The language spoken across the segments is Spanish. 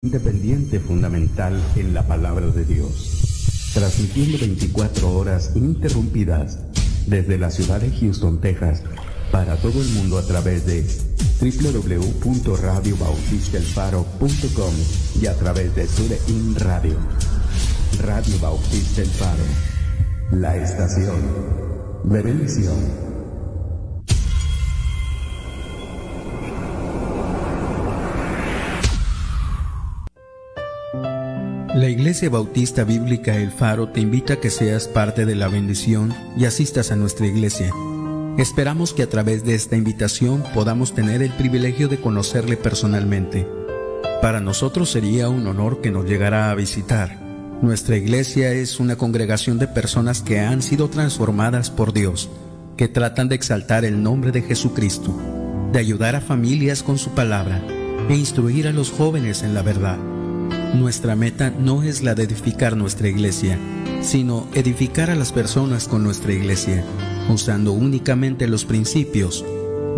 Independiente fundamental en la palabra de Dios, transmitiendo 24 horas ininterrumpidas desde la ciudad de Houston, Texas, para todo el mundo a través de www.radiobautistaelfaro.com y a través de TuneIn Radio. Radio Bautista El Faro, la estación de bendición. La Iglesia Bautista Bíblica El Faro te invita a que seas parte de la bendición y asistas a nuestra iglesia. Esperamos que a través de esta invitación podamos tener el privilegio de conocerle personalmente. Para nosotros sería un honor que nos llegara a visitar. Nuestra iglesia es una congregación de personas que han sido transformadas por Dios, que tratan de exaltar el nombre de Jesucristo, de ayudar a familias con su palabra e instruir a los jóvenes en la verdad. Nuestra meta no es la de edificar nuestra iglesia, sino edificar a las personas con nuestra iglesia, usando únicamente los principios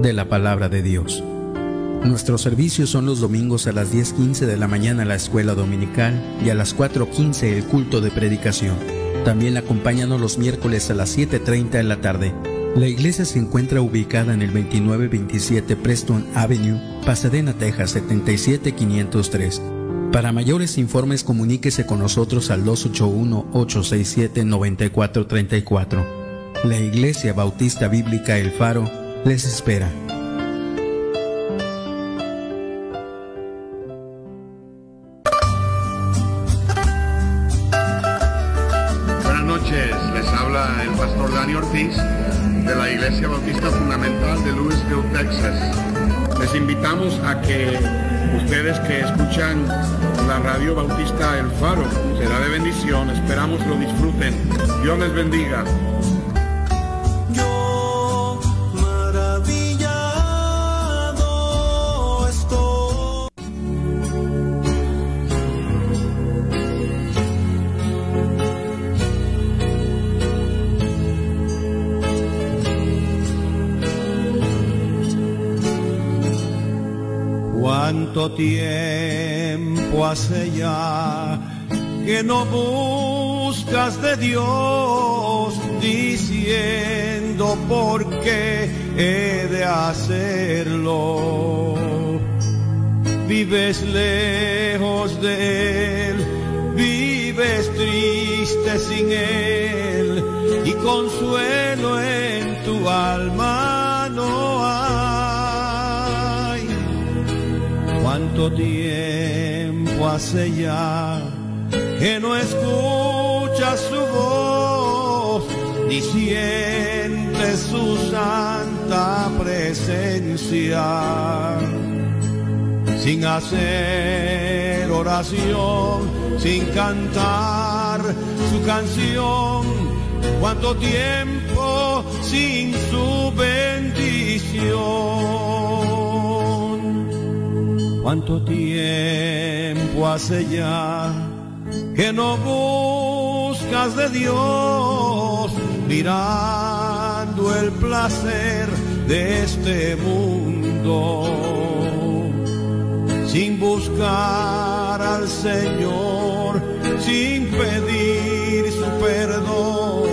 de la palabra de Dios. Nuestros servicios son los domingos a las 10:15 de la mañana la escuela dominical y a las 4:15 el culto de predicación. También acompáñanos los miércoles a las 7:30 de la tarde. La iglesia se encuentra ubicada en el 2927 Preston Avenue, Pasadena, Texas 77503. Para mayores informes comuníquese con nosotros al 281-867-9434. La Iglesia Bautista Bíblica El Faro les espera. Buenas noches, les habla el pastor Dani Ortiz de la Iglesia Bautista Fundamental de Louisville, Texas. Les invitamos a que ustedes que escuchan la radio Bautista El Faro, será de bendición, esperamos lo disfruten. Dios les bendiga. Yo maravillado estoy. ¿Cuánto tiempo hace ya que no buscas de Dios, diciendo por qué he de hacerlo? Vives lejos de Él, vives triste sin Él, y consuelo en tu alma no hay. ¿Cuánto tiempo hace ya que no escuchas su voz, ni sientes su santa presencia? Sin hacer oración, sin cantar su canción, ¿cuánto tiempo sin su bendición? ¿Cuánto tiempo hace ya que no buscas de Dios, mirando el placer de este mundo, sin buscar al Señor, sin pedir su perdón,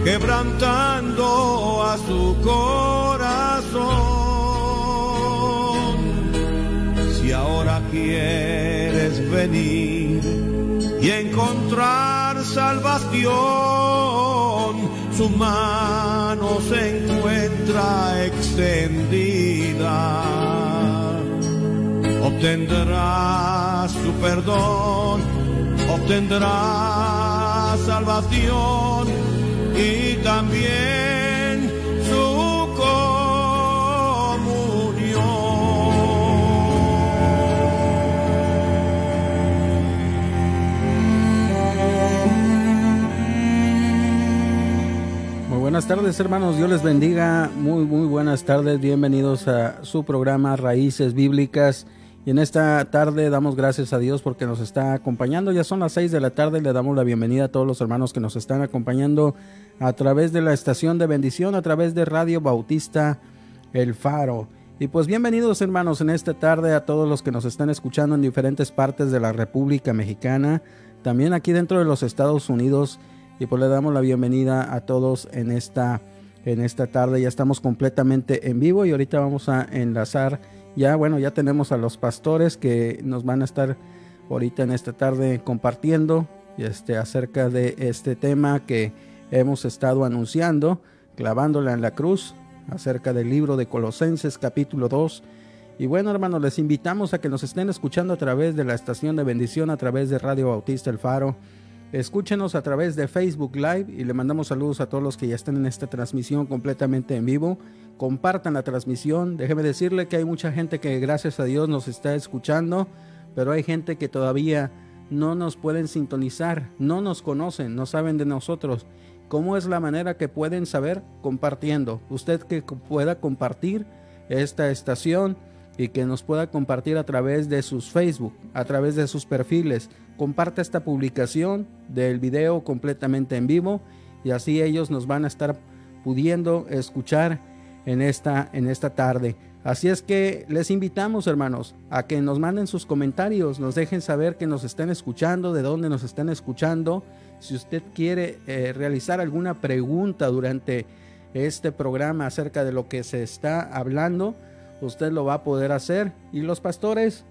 quebrantando a su corazón? Si ahora quieres venir y encontrar salvación, su mano se encuentra extendida. Obtendrás su perdón, obtendrás salvación y también su comunión. Buenas tardes, hermanos, Dios les bendiga, muy buenas tardes, bienvenidos a su programa Raíces Bíblicas. Y en esta tarde damos gracias a Dios porque nos está acompañando. Ya son las 6 de la tarde, le damos la bienvenida a todos los hermanos que nos están acompañando a través de la estación de bendición, a través de Radio Bautista El Faro. Y pues bienvenidos, hermanos, en esta tarde a todos los que nos están escuchando en diferentes partes de la República Mexicana, también aquí dentro de los Estados Unidos, y pues le damos la bienvenida a todos en esta tarde. Ya estamos completamente en vivo y ahorita vamos a enlazar, ya tenemos a los pastores que nos van a estar ahorita en esta tarde compartiendo acerca de este tema que hemos estado anunciando, clavándola en la cruz, acerca del libro de Colosenses capítulo 2. Y bueno, hermanos, les invitamos a que nos estén escuchando a través de la estación de bendición, a través de Radio Bautista El Faro. Escúchenos a través de Facebook Live y le mandamos saludos a todos los que ya están en esta transmisión completamente en vivo. Compartan la transmisión. Déjeme decirle que hay mucha gente que gracias a Dios nos está escuchando, pero hay gente que todavía no nos pueden sintonizar, no nos conocen, no saben de nosotros. ¿Cómo es la manera que pueden saber? Compartiendo. Usted que pueda compartir esta estación y que nos pueda compartir a través de sus Facebook, a través de sus perfiles. Comparta esta publicación del video completamente en vivo y así ellos nos van a estar pudiendo escuchar en esta tarde. Así es que les invitamos, hermanos, a que nos manden sus comentarios, nos dejen saber que nos están escuchando, de dónde nos están escuchando. Si usted quiere realizar alguna pregunta durante este programa acerca de lo que se está hablando, usted lo va a poder hacer y los pastores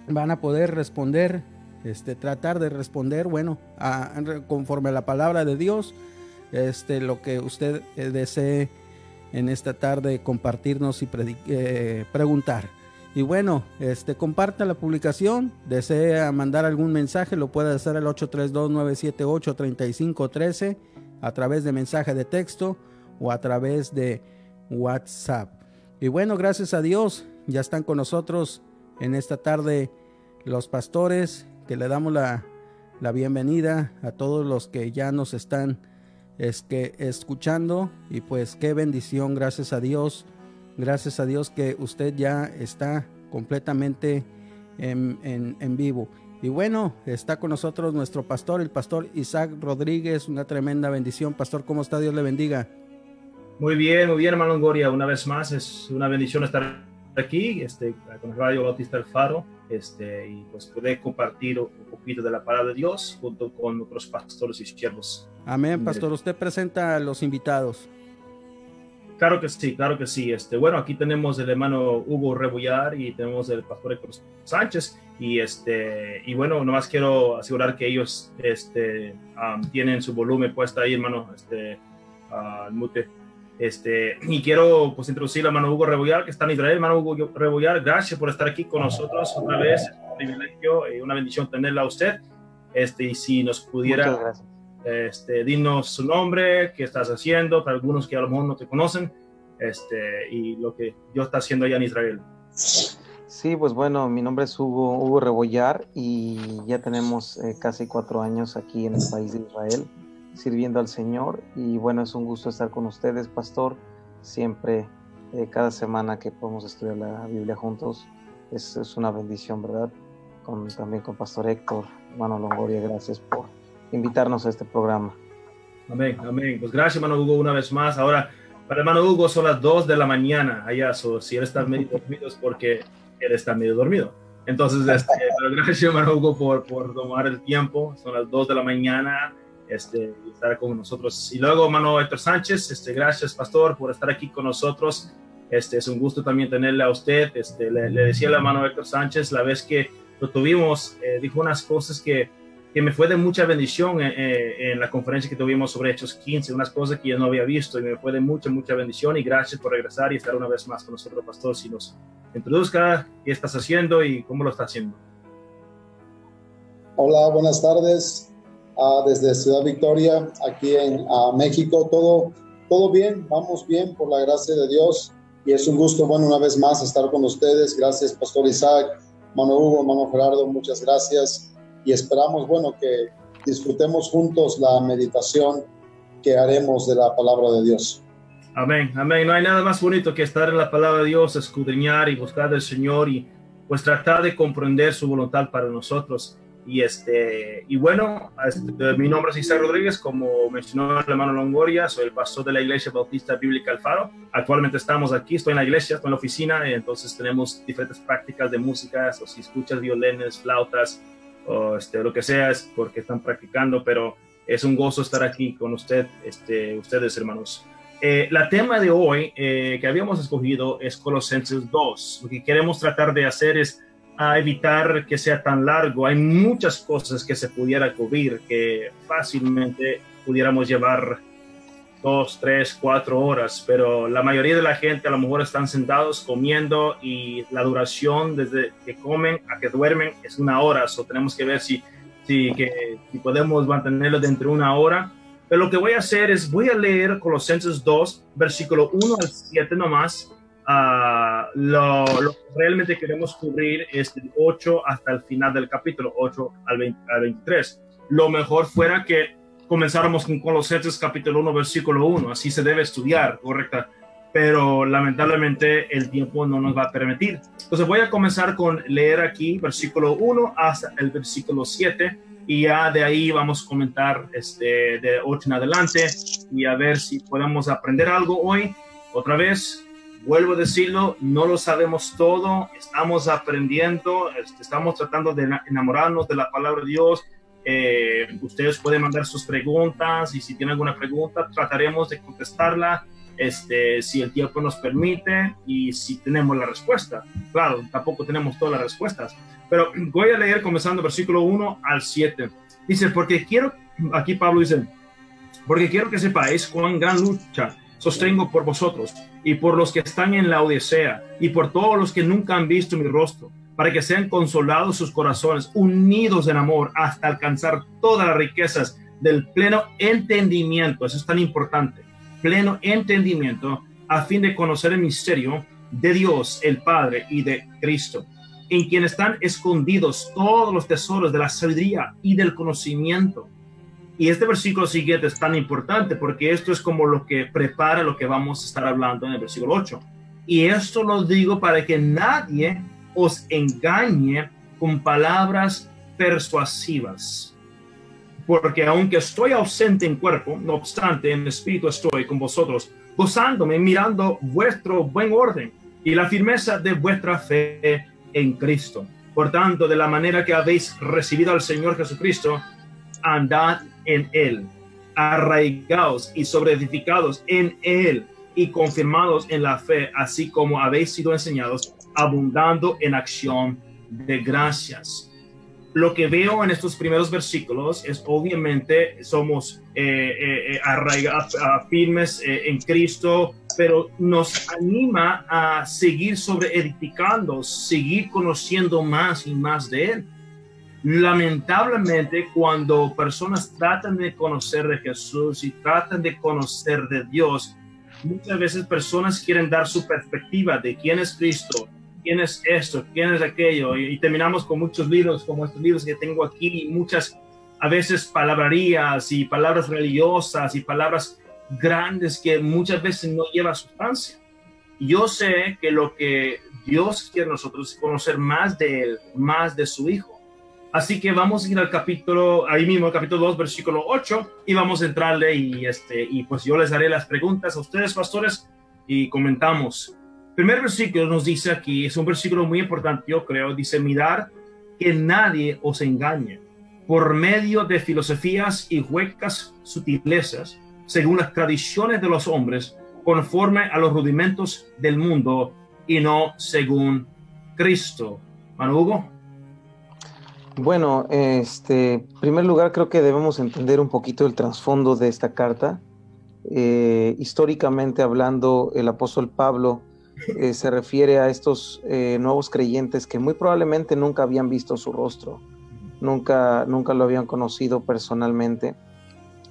van a poder responder, tratar de responder, conforme a la palabra de Dios, lo que usted desee en esta tarde compartirnos y preguntar. Y bueno, comparta la publicación, desea mandar algún mensaje, lo puede hacer al 832-978-3513 a través de mensaje de texto o a través de WhatsApp. Y bueno, gracias a Dios, ya están con nosotros en esta tarde los pastores, que le damos la bienvenida a todos los que ya nos están escuchando. Y pues qué bendición, gracias a Dios que usted ya está completamente en vivo. Y bueno, está con nosotros nuestro pastor, el pastor Isaac Rodríguez. Una tremenda bendición. Pastor, ¿cómo está? Dios le bendiga. Muy bien, hermano Longoria. Una vez más, es una bendición estar aquí con Radio Bautista El Faro, y pues poder compartir un poquito de la palabra de Dios junto con otros pastores y siervos. Amén, pastor. Usted presenta a los invitados. Claro que sí. Bueno, aquí tenemos el hermano Hugo Rebollar y tenemos el pastor Héctor Sánchez y bueno, nomás quiero asegurar que ellos tienen su volumen puesto ahí, hermano, al mute. Y quiero pues introducir al hermano Hugo Rebollar, que está en Israel. Hermano Hugo Rebollar, gracias por estar aquí con nosotros otra vez. Es un privilegio y una bendición tenerla a usted. Y si nos pudiera dinos su nombre, qué estás haciendo, para algunos que a lo mejor no te conocen, y lo que Dios está haciendo allá en Israel. Sí, pues bueno, mi nombre es Hugo Rebollar y ya tenemos casi 4 años aquí en el país de Israel sirviendo al Señor, y bueno, es un gusto estar con ustedes, pastor. Siempre, cada semana que podemos estudiar la Biblia juntos es una bendición, ¿verdad? También con pastor Héctor, hermano Longoria, gracias por invitarnos a este programa. Amén. Pues gracias, hermano Hugo, una vez más. Ahora, para el hermano Hugo son las 2 de la mañana allá, si él está medio dormido es porque él está medio dormido. Entonces, pero gracias, hermano Hugo, por tomar el tiempo. Son las 2 de la mañana, y estar con nosotros. Y luego, hermano Héctor Sánchez, gracias, pastor, por estar aquí con nosotros. Es un gusto también tenerle a usted. Le decía al hermano Héctor Sánchez, la vez que lo tuvimos, dijo unas cosas que me fue de mucha bendición en la conferencia que tuvimos sobre Hechos 15, unas cosas que yo no había visto y me fue de mucha bendición, y gracias por regresar y estar una vez más con nosotros, pastor. Si nos introduzca qué estás haciendo y cómo lo estás haciendo. Hola, buenas tardes, desde Ciudad Victoria, aquí en México. Todo bien, vamos bien por la gracia de Dios, y es un gusto, una vez más estar con ustedes. Gracias, pastor Isaac, hermano Hugo, hermano Gerardo, muchas gracias. Y esperamos, que disfrutemos juntos la meditación que haremos de la palabra de Dios. Amén. No hay nada más bonito que estar en la palabra de Dios, escudriñar y buscar del Señor y pues tratar de comprender su voluntad para nosotros. Y bueno, mi nombre es Isaac Rodríguez, como mencionó el hermano Longoria, soy el pastor de la Iglesia Bautista Bíblica El Faro. Actualmente estamos aquí, estoy en la iglesia, estoy en la oficina, y entonces tenemos diferentes prácticas de música, o si escuchas violines, flautas, o lo que sea, es porque están practicando, pero es un gozo estar aquí con ustedes, hermanos. La tema de hoy que habíamos escogido es Colosenses 2. Lo que queremos tratar de hacer es evitar que sea tan largo. Hay muchas cosas que se pudiera cubrir, que fácilmente pudiéramos llevar 2, 3, 4 horas, pero la mayoría de la gente a lo mejor están sentados comiendo y la duración desde que comen a que duermen es 1 hora, so tenemos que ver si podemos mantenerlo dentro de 1 hora. Pero lo que voy a hacer es, voy a leer Colosenses 2, versículo 1 al 7 nomás. Lo que realmente queremos cubrir es del 8 hasta el final del capítulo, 8 al 23. Lo mejor fuera que comenzáramos con Colosenses capítulo 1, versículo 1. Así se debe estudiar, correcta. Pero lamentablemente el tiempo no nos va a permitir. Entonces voy a comenzar con leer aquí versículo 1 hasta el versículo 7. Y ya de ahí vamos a comentar de 8 en adelante y a ver si podemos aprender algo hoy. Otra vez, vuelvo a decirlo, no lo sabemos todo, estamos aprendiendo, estamos tratando de enamorarnos de la palabra de Dios. Ustedes pueden mandar sus preguntas y si tienen alguna pregunta trataremos de contestarla si el tiempo nos permite y si tenemos la respuesta. Claro, tampoco tenemos todas las respuestas, pero voy a leer comenzando versículo 1 al 7. Dice, aquí Pablo dice, porque quiero que sepáis cuán gran lucha sostengo por vosotros y por los que están en la Odisea y por todos los que nunca han visto mi rostro, para que sean consolados sus corazones, unidos en amor hasta alcanzar todas las riquezas del pleno entendimiento. Eso es tan importante, pleno entendimiento, a fin de conocer el misterio de Dios el Padre y de Cristo, en quien están escondidos todos los tesoros de la sabiduría y del conocimiento. Y este versículo siguiente es tan importante porque esto es como lo que prepara lo que vamos a estar hablando en el versículo 8. Y esto lo digo para que nadie os engañe con palabras persuasivas. Porque aunque estoy ausente en cuerpo, no obstante en espíritu estoy con vosotros, gozándome, mirando vuestro buen orden y la firmeza de vuestra fe en Cristo. Por tanto, de la manera que habéis recibido al Señor Jesucristo, andad en Él, arraigados y sobreedificados en Él y confirmados en la fe, así como habéis sido enseñados, abundando en acción de gracias. Lo que veo en estos primeros versículos es obviamente somos arraigados, firmes en Cristo, pero nos anima a seguir sobreedificando, seguir conociendo más y más de Él. Lamentablemente, cuando personas tratan de conocer de Jesús y tratan de conocer de Dios, muchas veces personas quieren dar su perspectiva de quién es Cristo, quién es esto, quién es aquello, y terminamos con muchos libros como estos libros que tengo aquí, y muchas a veces palabrerías y palabras religiosas y palabras grandes que muchas veces no llevan sustancia. Yo sé que lo que Dios quiere nosotros es conocer más de Él, más de su Hijo. Así que vamos a ir al capítulo, ahí mismo, capítulo 2, versículo 8, y vamos a entrarle y pues yo les haré las preguntas a ustedes, pastores, y comentamos. El primer versículo nos dice aquí, es un versículo muy importante, yo creo, dice, mirad que nadie os engañe por medio de filosofías y huecas sutilezas, según las tradiciones de los hombres, conforme a los rudimentos del mundo y no según Cristo. Mano Hugo. Bueno, en primer lugar creo que debemos entender un poquito el trasfondo de esta carta. Históricamente hablando, el apóstol Pablo se refiere a estos nuevos creyentes que muy probablemente nunca habían visto su rostro, nunca lo habían conocido personalmente,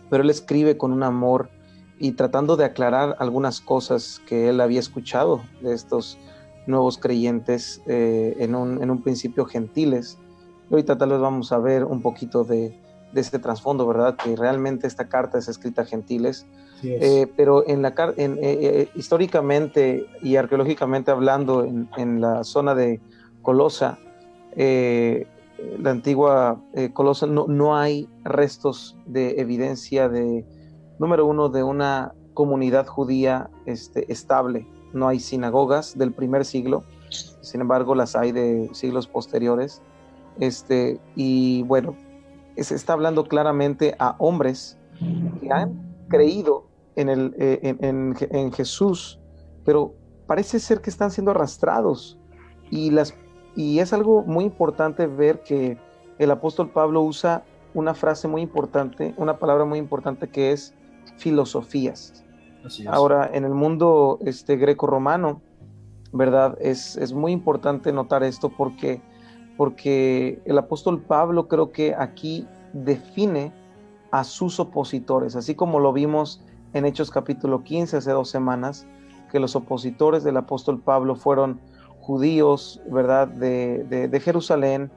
pero él escribe con un amor y tratando de aclarar algunas cosas que él había escuchado de estos nuevos creyentes, en un principio gentiles. Ahorita tal vez vamos a ver un poquito de este trasfondo, ¿verdad? Que realmente esta carta es escrita a gentiles, pero históricamente y arqueológicamente hablando en la zona de Colosa, la antigua Colosa, no hay restos de evidencia de, número uno, de una comunidad judía estable. No hay sinagogas del primer siglo, sin embargo las hay de siglos posteriores. Y bueno, se está hablando claramente a hombres que han creído en Jesús, pero parece ser que están siendo arrastrados, y es algo muy importante ver que el apóstol Pablo usa una frase muy importante, una palabra muy importante, que es filosofías. Así es. Ahora, en el mundo greco-romano, ¿verdad? Es muy importante notar esto porque el apóstol Pablo, creo que aquí define a sus opositores, así como lo vimos en Hechos capítulo 15 hace 2 semanas, que los opositores del apóstol Pablo fueron judíos, ¿verdad? De Jerusalén,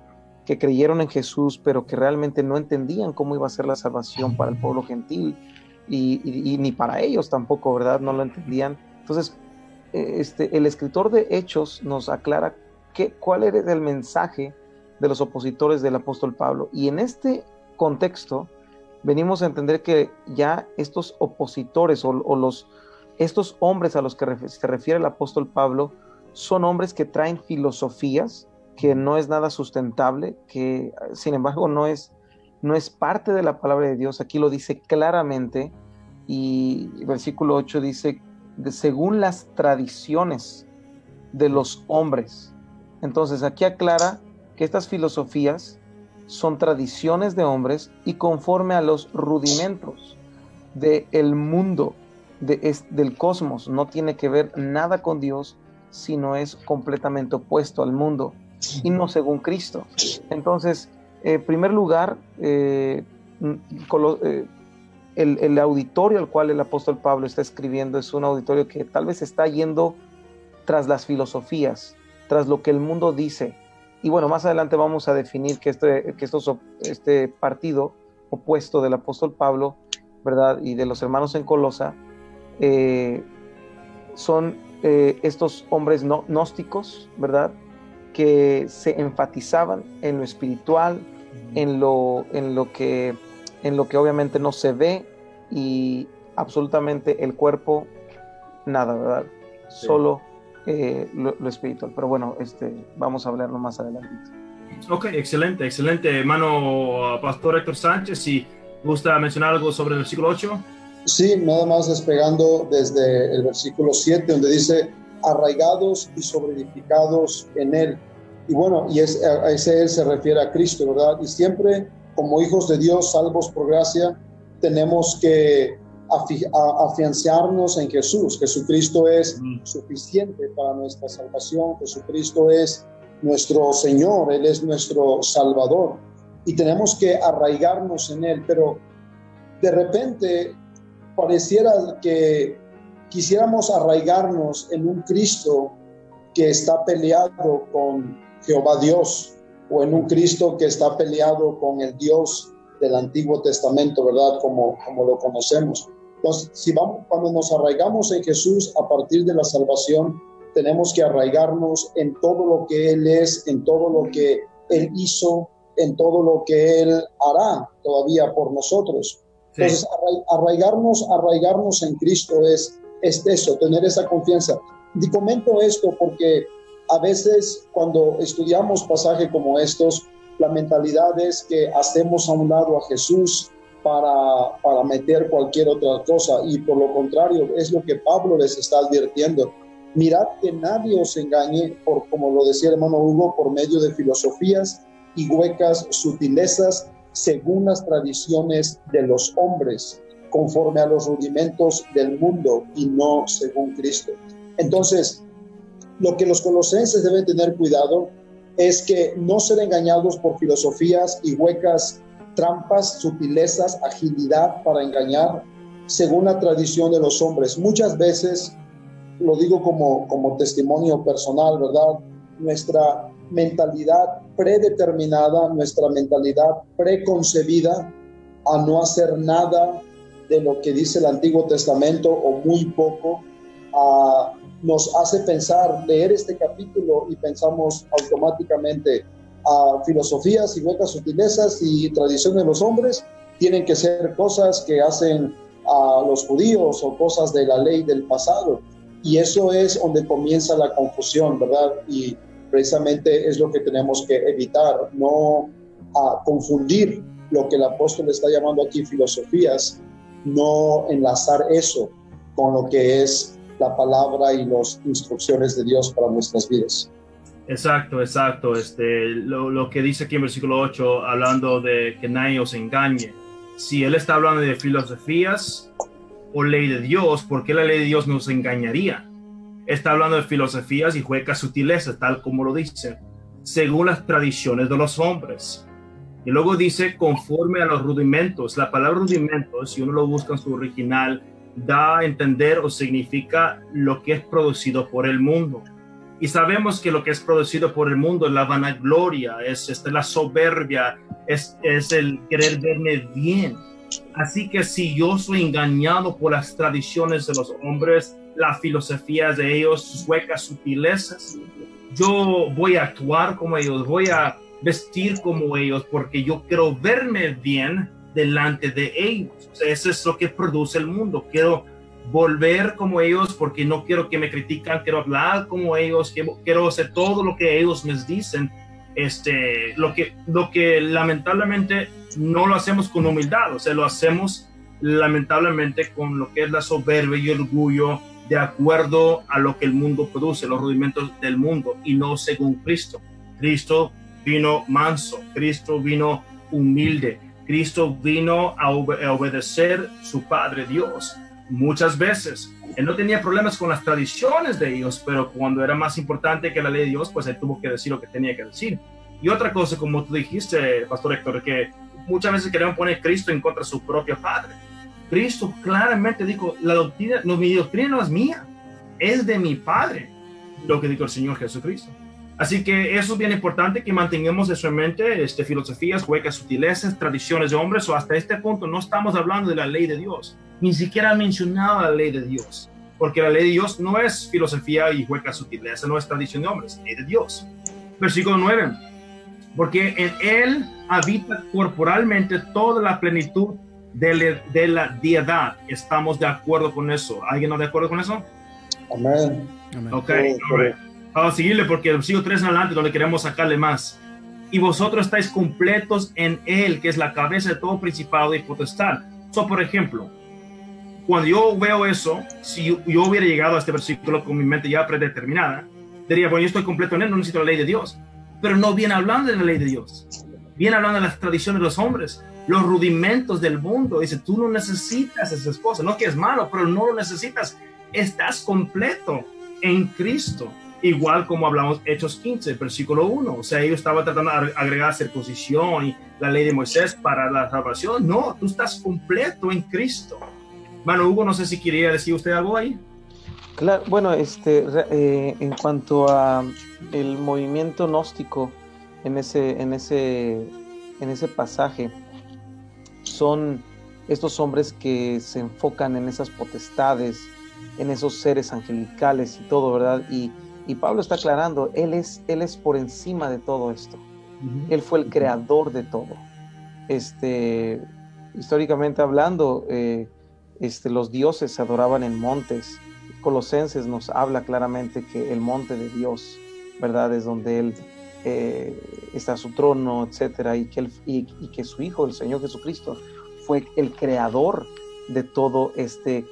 que creyeron en Jesús, pero que realmente no entendían cómo iba a ser la salvación para el pueblo gentil, y ni para ellos tampoco, ¿verdad? No lo entendían. Entonces, el escritor de Hechos nos aclara cuál era el mensaje de los opositores del apóstol Pablo, y en este contexto venimos a entender que ya estos opositores estos hombres a los que se refiere el apóstol Pablo son hombres que traen filosofías, que no es nada sustentable, que sin embargo no es parte de la palabra de Dios. Aquí lo dice claramente, y el versículo 8 dice, según las tradiciones de los hombres. Entonces aquí aclara que estas filosofías son tradiciones de hombres y conforme a los rudimentos del mundo, del cosmos. No tiene que ver nada con Dios, sino es completamente opuesto al mundo y no según Cristo. Entonces, en primer lugar, el auditorio al cual el apóstol Pablo está escribiendo es un auditorio que tal vez está yendo tras las filosofías, tras lo que el mundo dice. Y bueno, más adelante vamos a definir que este partido opuesto del apóstol Pablo, ¿verdad?, y de los hermanos en Colosa, son estos hombres gnósticos, ¿verdad?, que se enfatizaban en lo espiritual, en lo que obviamente no se ve, y absolutamente el cuerpo, nada, ¿verdad? Sí. Solo lo espiritual. Pero bueno, vamos a hablarlo más adelante. Ok, excelente, hermano Pastor Héctor Sánchez, si gusta mencionar algo sobre el versículo 8. Sí, nada más despegando desde el versículo 7, donde dice, arraigados y sobreedificados en él. Y bueno, a ese él se refiere a Cristo, ¿verdad? Y siempre, como hijos de Dios, salvos por gracia, tenemos que afianzarnos en Jesús. Jesucristo es suficiente para nuestra salvación. Jesucristo es nuestro Señor, Él es nuestro Salvador. Y tenemos que arraigarnos en Él, pero de repente pareciera que quisiéramos arraigarnos en un Cristo que está peleado con Jehová Dios, o en un Cristo que está peleado con el Dios del Antiguo Testamento, ¿verdad? Como lo conocemos. Entonces, cuando nos arraigamos en Jesús a partir de la salvación, tenemos que arraigarnos en todo lo que Él es, en todo lo que Él hizo, en todo lo que Él hará todavía por nosotros. Sí. Entonces, arraigarnos en Cristo es eso, tener esa confianza. Y comento esto porque a veces cuando estudiamos pasajes como estos, la mentalidad es que hacemos a un lado a Jesús para meter cualquier otra cosa, y por lo contrario es lo que Pablo les está advirtiendo. Mirad que nadie os engañe, como lo decía el hermano Hugo, por medio de filosofías y huecas sutilezas según las tradiciones de los hombres, conforme a los rudimentos del mundo y no según Cristo. Entonces, lo que los colosenses deben tener cuidado es que no ser engañados por filosofías y huecas trampas, sutilezas, agilidad para engañar, según la tradición de los hombres. Muchas veces, lo digo como testimonio personal, ¿verdad? Nuestra mentalidad predeterminada, nuestra mentalidad preconcebida a no hacer nada de lo que dice el Antiguo Testamento o muy poco, nos hace pensar, leer este capítulo y pensamos automáticamente, filosofías y huecas sutilezas y tradiciones de los hombres tienen que ser cosas que hacen a los judíos o cosas de la ley del pasado. Y eso es donde comienza la confusión, ¿verdad? Y precisamente es lo que tenemos que evitar, no confundir lo que el apóstol está llamando aquí filosofías, no enlazar eso con lo que es la palabra y las instrucciones de Dios para nuestras vidas. Exacto. Lo que dice aquí en versículo 8, hablando de que nadie os engañe. Si él está hablando de filosofías o ley de Dios, ¿por qué la ley de Dios nos engañaría? Está hablando de filosofías y huecas sutilezas, tal como lo dice, según las tradiciones de los hombres. Y luego dice, conforme a los rudimentos. La palabra rudimentos, si uno lo busca en su original, da a entender o significa lo que es producido por el mundo. Y sabemos que lo que es producido por el mundo es la vanagloria, es la soberbia, es el querer verme bien. Así que si yo soy engañado por las tradiciones de los hombres, las filosofías de ellos, sus huecas sutilezas, yo voy a actuar como ellos, voy a vestir como ellos, porque yo quiero verme bien delante de ellos. O sea, eso es lo que produce el mundo. Quiero volver como ellos porque no quiero que me critican, quiero hablar como ellos, quiero hacer todo lo que ellos me dicen. Lo que lamentablemente no lo hacemos con humildad, o sea, lo hacemos lamentablemente con lo que es la soberbia y orgullo, de acuerdo a lo que el mundo produce, los rudimentos del mundo, y no según Cristo. Cristo vino manso, Cristo vino humilde, Cristo vino a obedecer su Padre Dios. Muchas veces él no tenía problemas con las tradiciones de ellos, pero cuando era más importante que la ley de Dios, pues él tuvo que decir lo que tenía que decir. Y otra cosa, como tú dijiste, Pastor Héctor, que muchas veces querían poner a Cristo en contra de su propio Padre. Cristo claramente dijo, mi doctrina no es mía, es de mi Padre, lo que dijo el Señor Jesucristo. Así que eso es bien importante, que mantengamos en su mente filosofías, huecas sutilezas, tradiciones de hombres, o hasta este punto no estamos hablando de la ley de Dios, ni siquiera mencionado la ley de Dios, porque la ley de Dios no es filosofía y huecas sutilezas, no es tradición de hombres, es ley de Dios. Versículo 9, porque en él habita corporalmente toda la plenitud de la deidad. ¿Estamos de acuerdo con eso? ¿Alguien no está de acuerdo con eso? Amén. Ok, vamos a seguirle porque el versículo 3 en adelante donde queremos sacarle más. Y vosotros estáis completos en él, que es la cabeza de todo principado y potestad. Por ejemplo, cuando yo veo eso, si yo hubiera llegado a este versículo con mi mente ya predeterminada, diría, bueno, yo estoy completo en él, no necesito la ley de Dios. Pero no viene hablando de la ley de Dios, viene hablando de las tradiciones de los hombres, los rudimentos del mundo. Dice, tú no necesitas esas cosas, no que es malo, pero no lo necesitas, estás completo en Cristo. Igual como hablamos Hechos 15, versículo 1, o sea, ellos estaban tratando de agregar circuncisión y la ley de Moisés para la salvación. No, tú estás completo en Cristo. Mano Hugo, no sé si quería decir usted algo ahí. Claro, bueno, en cuanto a el movimiento gnóstico en ese pasaje, son estos hombres que se enfocan en esas potestades, en esos seres angelicales y todo, ¿verdad? Y Pablo está aclarando, él es por encima de todo esto. Uh-huh. Él fue el creador de todo. Históricamente hablando, los dioses se adoraban en montes. Colosenses nos habla claramente que el monte de Dios, ¿verdad?, es donde él está su trono, etcétera, y que su Hijo, el Señor Jesucristo, fue el creador de todo este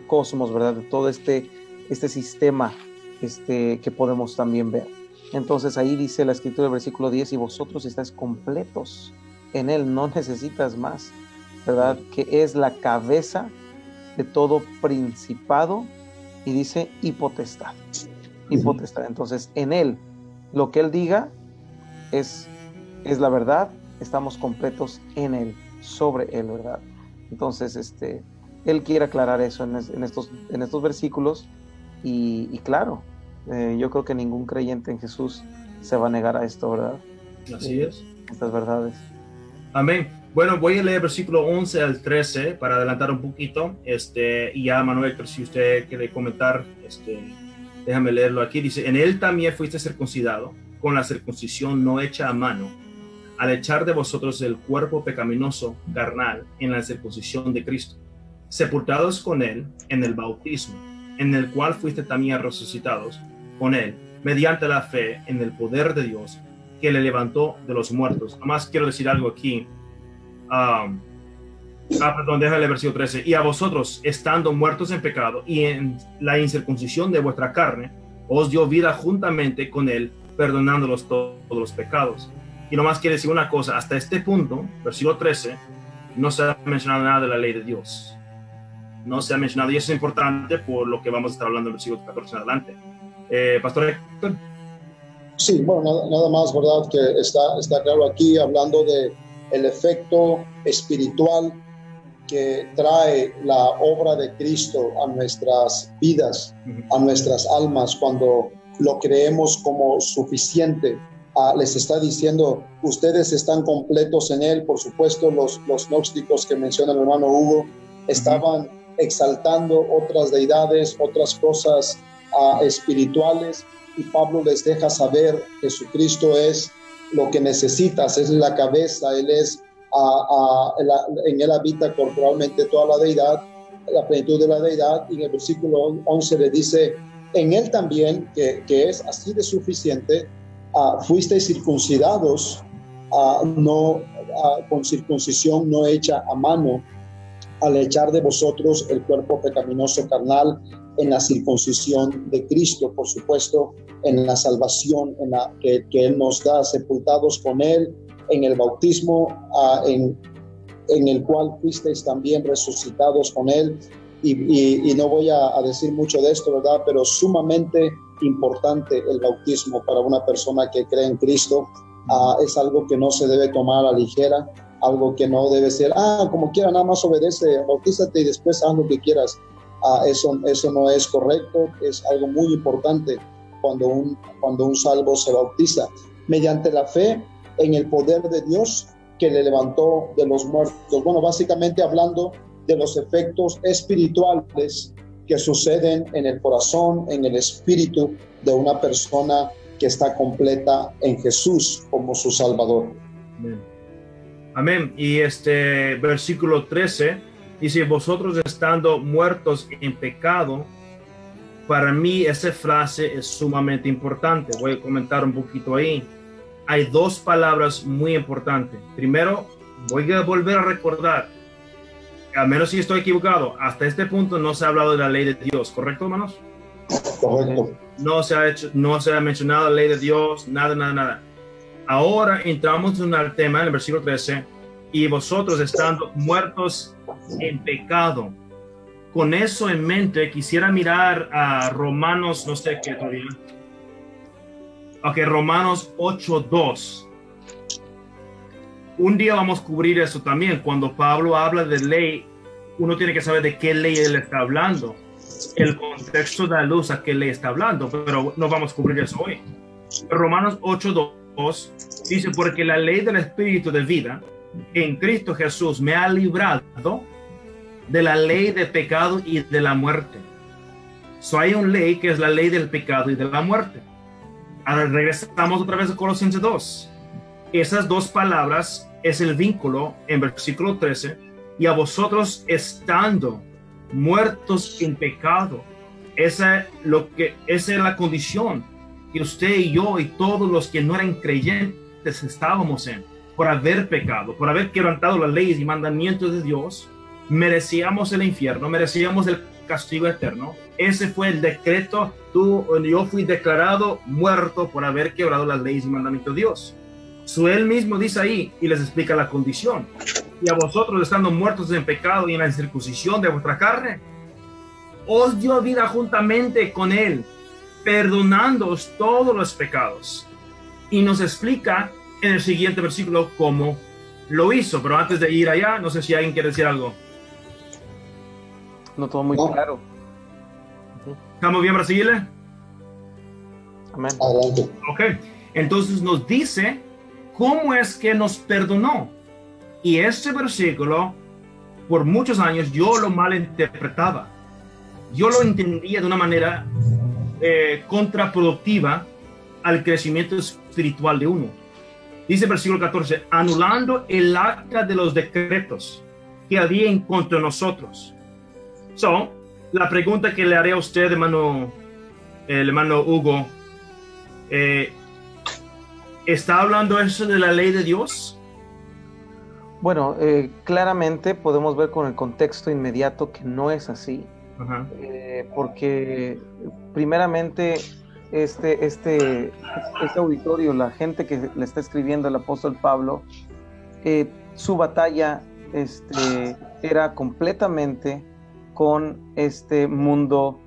cosmos, ¿verdad?, de todo este sistema que podemos también ver. Entonces ahí dice la escritura del versículo 10, y vosotros estáis completos en él, no necesitas más, ¿verdad?, que es la cabeza de todo principado, y dice y potestad. Entonces en él, lo que él diga es la verdad, estamos completos en él, sobre él, ¿verdad? Entonces él quiere aclarar eso en estos versículos, y claro, yo creo que ningún creyente en Jesús se va a negar a esto, ¿verdad? Así es. Estas verdades. Amén. Bueno, voy a leer versículo 11 al 13 para adelantar un poquito, y ya Manuel, si usted quiere comentar, déjame leerlo aquí. Dice, en él también fuiste circuncidado con la circuncisión no hecha a mano, al echar de vosotros el cuerpo pecaminoso carnal en la circuncisión de Cristo, sepultados con él en el bautismo, en el cual fuiste también resucitados con él, mediante la fe en el poder de Dios, que le levantó de los muertos. Nomás quiero decir algo aquí. Perdón, déjale el versículo 13. Y a vosotros, estando muertos en pecado y en la incircuncisión de vuestra carne, os dio vida juntamente con él, perdonándolos todos los pecados. Y nomás quiero decir una cosa, hasta este punto, versículo 13, no se ha mencionado nada de la ley de Dios. No se ha mencionado, y eso es importante por lo que vamos a estar hablando en el versículo 14 en adelante. Pastor Héctor. Sí, bueno, nada más, ¿verdad? Que está claro aquí, hablando de el efecto espiritual que trae la obra de Cristo a nuestras vidas, a nuestras almas, cuando lo creemos como suficiente. Les está diciendo, ustedes están completos en él. Por supuesto, los gnósticos que menciona el hermano Hugo estaban exaltando otras deidades, otras cosas espirituales, y Pablo les deja saber que Jesucristo es lo que necesitas, es la cabeza, él es en él habita corporalmente toda la deidad, la plenitud de la deidad. Y en el versículo 11 le dice, en él también, que es así de suficiente, fuisteis circuncidados, con circuncisión no hecha a mano, al echar de vosotros el cuerpo pecaminoso carnal en la circuncisión de Cristo, por supuesto, en la salvación que Él nos da, sepultados con Él en el bautismo, en el cual fuisteis también resucitados con Él. Y no voy a decir mucho de esto, ¿verdad? Pero sumamente importante el bautismo para una persona que cree en Cristo. Es algo que no se debe tomar a la ligera, algo que no debe ser, como quiera, nada más obedece, bautízate y después haz lo que quieras. Eso no es correcto, es algo muy importante cuando un salvo se bautiza. Mediante la fe en el poder de Dios que le levantó de los muertos. Bueno, básicamente hablando de los efectos espirituales que suceden en el corazón, en el espíritu de una persona que está completa en Jesús como su Salvador. Amén. Amén. Y versículo 13 dice, vosotros estando muertos en pecado. Para mí esa frase es sumamente importante. Voy a comentar un poquito ahí. Hay dos palabras muy importantes. Primero, voy a volver a recordar, a menos si estoy equivocado, hasta este punto no se ha hablado de la ley de Dios, ¿correcto, hermanos? Correcto. No se ha mencionado la ley de Dios, nada. Ahora entramos en el tema, en el versículo 13, y vosotros estando muertos en pecado. Con eso en mente, quisiera mirar a Romanos, no sé qué todavía. Ok, Romanos 8:2. Un día vamos a cubrir eso también. Cuando Pablo habla de ley, uno tiene que saber de qué ley él está hablando. El contexto da luz a qué ley está hablando, pero no vamos a cubrir eso hoy. Romanos 8:2 dice, porque la ley del Espíritu de vida en Cristo Jesús me ha librado de la ley de pecado y de la muerte. Hay una ley que es la ley del pecado y de la muerte. Ahora regresamos otra vez a Colosenses 2. Esas dos palabras es el vínculo en versículo 13. Y a vosotros estando muertos en pecado. Esa es la condición que usted y yo y todos los que no eran creyentes estábamos en. Por haber pecado, por haber quebrantado las leyes y mandamientos de Dios, merecíamos el infierno, merecíamos el castigo eterno. Ese fue el decreto. Yo fui declarado muerto por haber quebrado las leyes y mandamientos de Dios. Él mismo dice ahí y les explica la condición. Y a vosotros, estando muertos en pecado y en la incircuncisión de vuestra carne, os dio vida juntamente con él, perdonándoos todos los pecados. Y nos explica en el siguiente versículo cómo lo hizo. Pero antes de ir allá, no sé si alguien quiere decir algo. No, todo muy claro. ¿Estamos bien para seguirle? Amén. Ok, entonces nos dice cómo es que nos perdonó. Y este versículo, por muchos años, yo lo malinterpretaba. Yo lo entendía de una manera contraproductiva, al crecimiento espiritual de uno. Dice el versículo 14, anulando el acta de los decretos que había en contra de nosotros. La pregunta que le haré a usted, hermano Hugo, ¿está hablando eso de la ley de Dios? Bueno, claramente podemos ver con el contexto inmediato que no es así. Porque primeramente este auditorio, la gente que le está escribiendo el apóstol Pablo, su batalla era completamente con este mundo,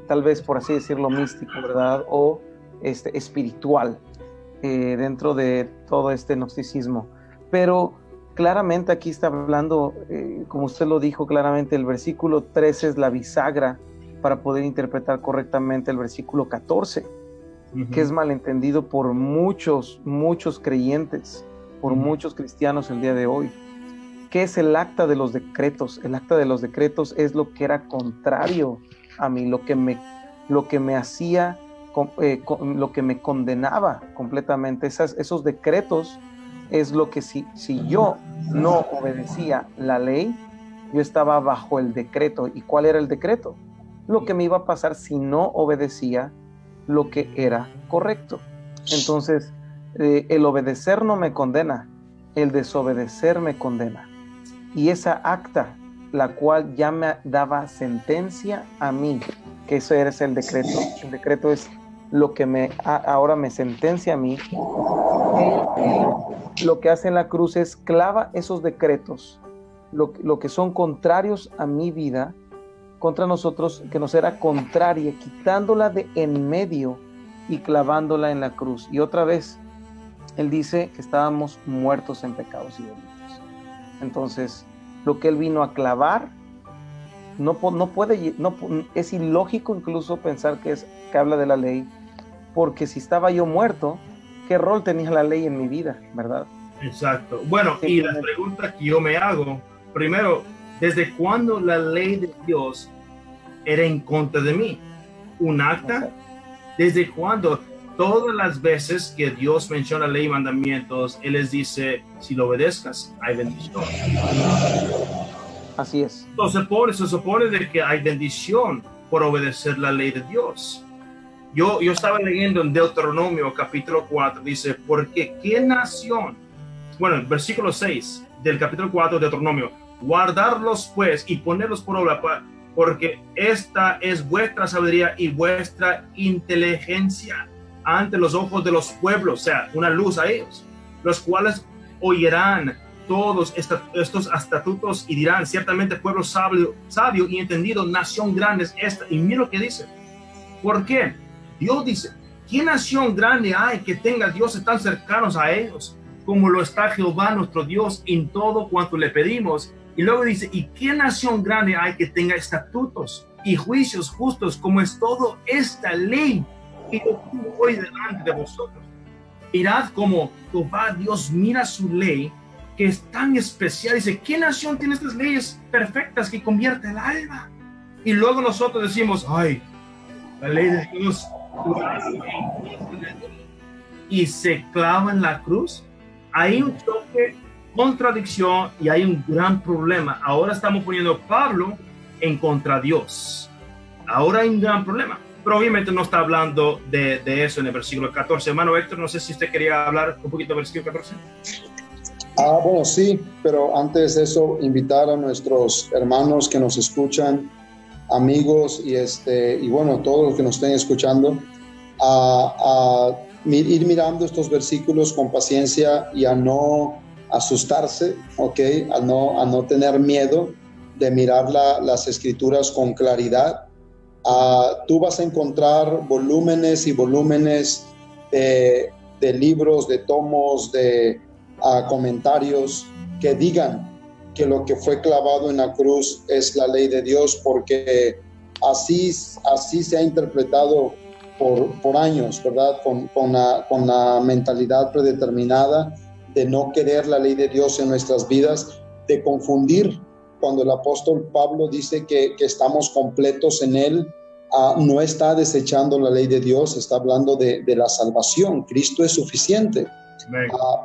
tal vez por así decirlo, místico, ¿verdad? O espiritual, dentro de todo este gnosticismo. Pero claramente aquí está hablando, como usted lo dijo claramente, el versículo 13 es la bisagra para poder interpretar correctamente el versículo 14, que es malentendido por muchos creyentes, por muchos cristianos el día de hoy. ¿Qué es el acta de los decretos? El acta de los decretos es lo que era contrario a mí, lo que me hacía, lo que me condenaba completamente. Esos decretos es lo que si yo no obedecía la ley, yo estaba bajo el decreto. ¿Y cuál era el decreto? Lo que me iba a pasar si no obedecía lo que era correcto. Entonces, el obedecer no me condena, el desobedecer me condena. Y esa acta, la cual ya me daba sentencia a mí, que eso era el decreto. El decreto es lo que ahora me sentencia a mí. Lo que hace en la cruz es clava esos decretos, lo que son contrarios a mi vida, contra nosotros, que nos era contraria, quitándola de en medio y clavándola en la cruz. Y otra vez, él dice que estábamos muertos en pecados y delitos. Entonces, lo que él vino a clavar, es ilógico incluso pensar que habla de la ley, porque si estaba yo muerto, ¿qué rol tenía la ley en mi vida, verdad? Exacto. Bueno, y la pregunta que yo me hago, primero, ¿desde cuándo la ley de Dios era en contra de mí? ¿Un acta? ¿Desde cuándo? Todas las veces que Dios menciona ley y mandamientos, Él les dice, si lo obedezcas, hay bendición. Así es. Entonces, por eso se supone de que hay bendición por obedecer la ley de Dios. Yo estaba leyendo en Deuteronomio capítulo 4, dice, porque qué nación, bueno, versículo 6 del capítulo 4 de Deuteronomio, guardarlos pues y ponerlos por obra, porque esta es vuestra sabiduría y vuestra inteligencia ante los ojos de los pueblos, o sea, una luz a ellos, los cuales oirán todos estos estatutos y dirán, ciertamente pueblo sabio y entendido, nación grande es esta. Y mira lo que dice. ¿Por qué? Dios dice, ¿qué nación grande hay que tenga dioses tan cercanos a ellos como lo está Jehová nuestro Dios en todo cuanto le pedimos? Y luego dice, ¿y qué nación grande hay que tenga estatutos y juicios justos como es todo esta ley que yo pongo hoy delante de vosotros? Mirad cómo Jehová Dios mira su ley, que es tan especial. Dice, ¿qué nación tiene estas leyes perfectas que convierte el alma? Y luego nosotros decimos, ay, la ley de Dios, y se clava en la cruz. Hay un choque, contradicción, y hay un gran problema. Ahora estamos poniendo a Pablo en contra Dios. Ahora hay un gran problema. Pero obviamente no está hablando de eso en el versículo 14. Hermano Héctor, no sé si usted quería hablar un poquito del versículo 14. Bueno, sí, pero antes de eso, invitar a nuestros hermanos que nos escuchan, amigos y bueno, todos los que nos estén escuchando, a ir mirando estos versículos con paciencia y a no asustarse, ¿ok? A no tener miedo de mirar las escrituras con claridad. Tú vas a encontrar volúmenes y volúmenes de libros, de tomos, de comentarios que digan que lo que fue clavado en la cruz es la ley de Dios, porque así se ha interpretado por años, ¿verdad? Con la mentalidad predeterminada de no querer la ley de Dios en nuestras vidas, de confundir cuando el apóstol Pablo dice que estamos completos en Él, no está desechando la ley de Dios, está hablando de la salvación. Cristo es suficiente.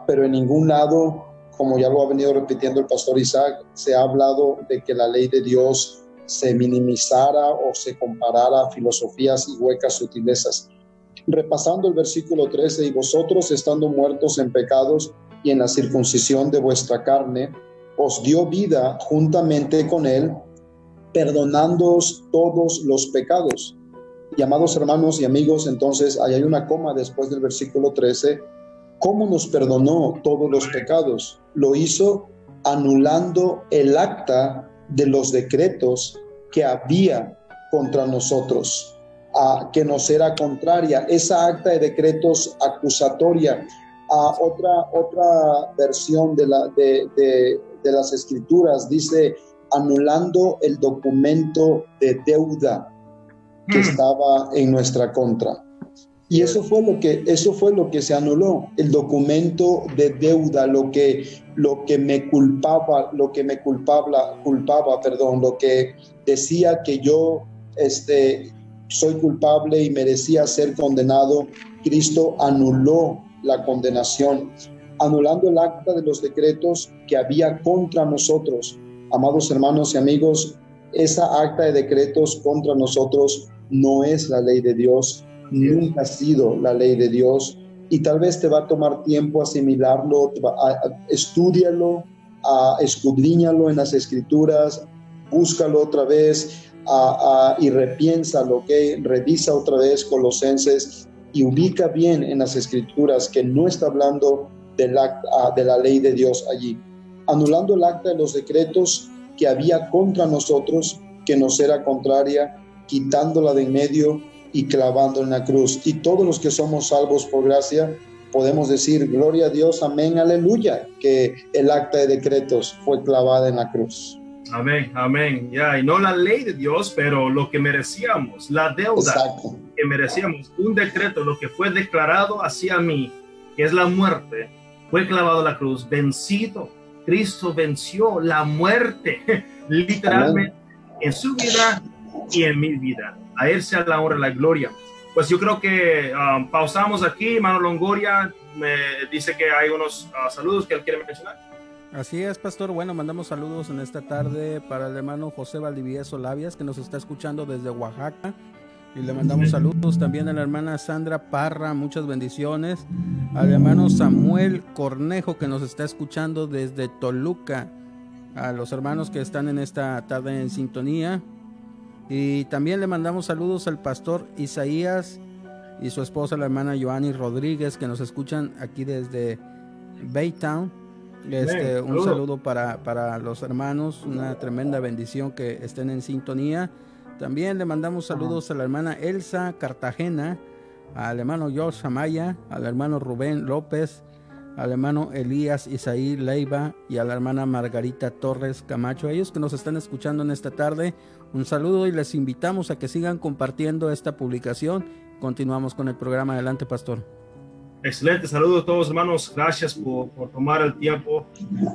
Pero en ningún lado, como ya lo ha venido repitiendo el pastor Isaac, se ha hablado de que la ley de Dios se minimizara o se comparara a filosofías y huecas sutilezas. Repasando el versículo 13, y vosotros estando muertos en pecados y en la circuncisión de vuestra carne, os dio vida juntamente con él, perdonándoos todos los pecados. Y amados hermanos y amigos, entonces ahí hay una coma después del versículo 13. ¿Cómo nos perdonó todos los pecados? Lo hizo anulando el acta de los decretos que había contra nosotros, que nos era contraria. Esa acta de decretos acusatoria. Otra versión de las escrituras dice anulando el documento de deuda que estaba en nuestra contra. Y eso fue lo que se anuló, el documento de deuda, lo que me culpaba, lo que decía que yo soy culpable y merecía ser condenado. Cristo anuló la condenación, anulando el acta de los decretos que había contra nosotros. Amados hermanos y amigos, esa acta de decretos contra nosotros no es la ley de Dios, nunca ha sido la ley de Dios, y tal vez te va a tomar tiempo asimilarlo. Estúdialo, escudriñalo en las escrituras, búscalo otra vez y repiénsalo, ¿okay? Revisa otra vez Colosenses y ubica bien en las escrituras que no está hablando de la ley de Dios allí, anulando el acta de los decretos que había contra nosotros, que nos era contraria, quitándola de en medio y clavando en la cruz. Y todos los que somos salvos por gracia podemos decir gloria a Dios, amén, aleluya, que el acta de decretos fue clavada en la cruz. Amén, amén. Ya, y no la ley de Dios, pero lo que merecíamos, la deuda. Exacto. Que merecíamos, un decreto, lo que fue declarado hacia mí, que es la muerte, fue clavado a la cruz, vencido. Cristo venció la muerte, literalmente, amén, en su vida y en mi vida. A él sea la honra y la gloria. Pues yo creo que pausamos aquí. Hermano Longoria me dice que hay unos saludos que él quiere mencionar. Así es, pastor. Bueno, mandamos saludos en esta tarde para el hermano José Valdivieso Labias, que nos está escuchando desde Oaxaca. Y le mandamos saludos también a la hermana Sandra Parra, muchas bendiciones. Al hermano Samuel Cornejo, que nos está escuchando desde Toluca. A los hermanos que están en esta tarde en sintonía. Y también le mandamos saludos al pastor Isaías y su esposa, la hermana Joanny Rodríguez, que nos escuchan aquí desde Baytown. Un saludo para los hermanos, una tremenda bendición que estén en sintonía. También le mandamos saludos a la hermana Elsa Cartagena, al hermano George Amaya, al hermano Rubén López, al hermano Elías Isaí Leiva y a la hermana Margarita Torres Camacho, ellos que nos están escuchando en esta tarde. Un saludo y les invitamos a que sigan compartiendo esta publicación. Continuamos con el programa. Adelante, pastor. Excelente, saludos a todos, hermanos. Gracias por tomar el tiempo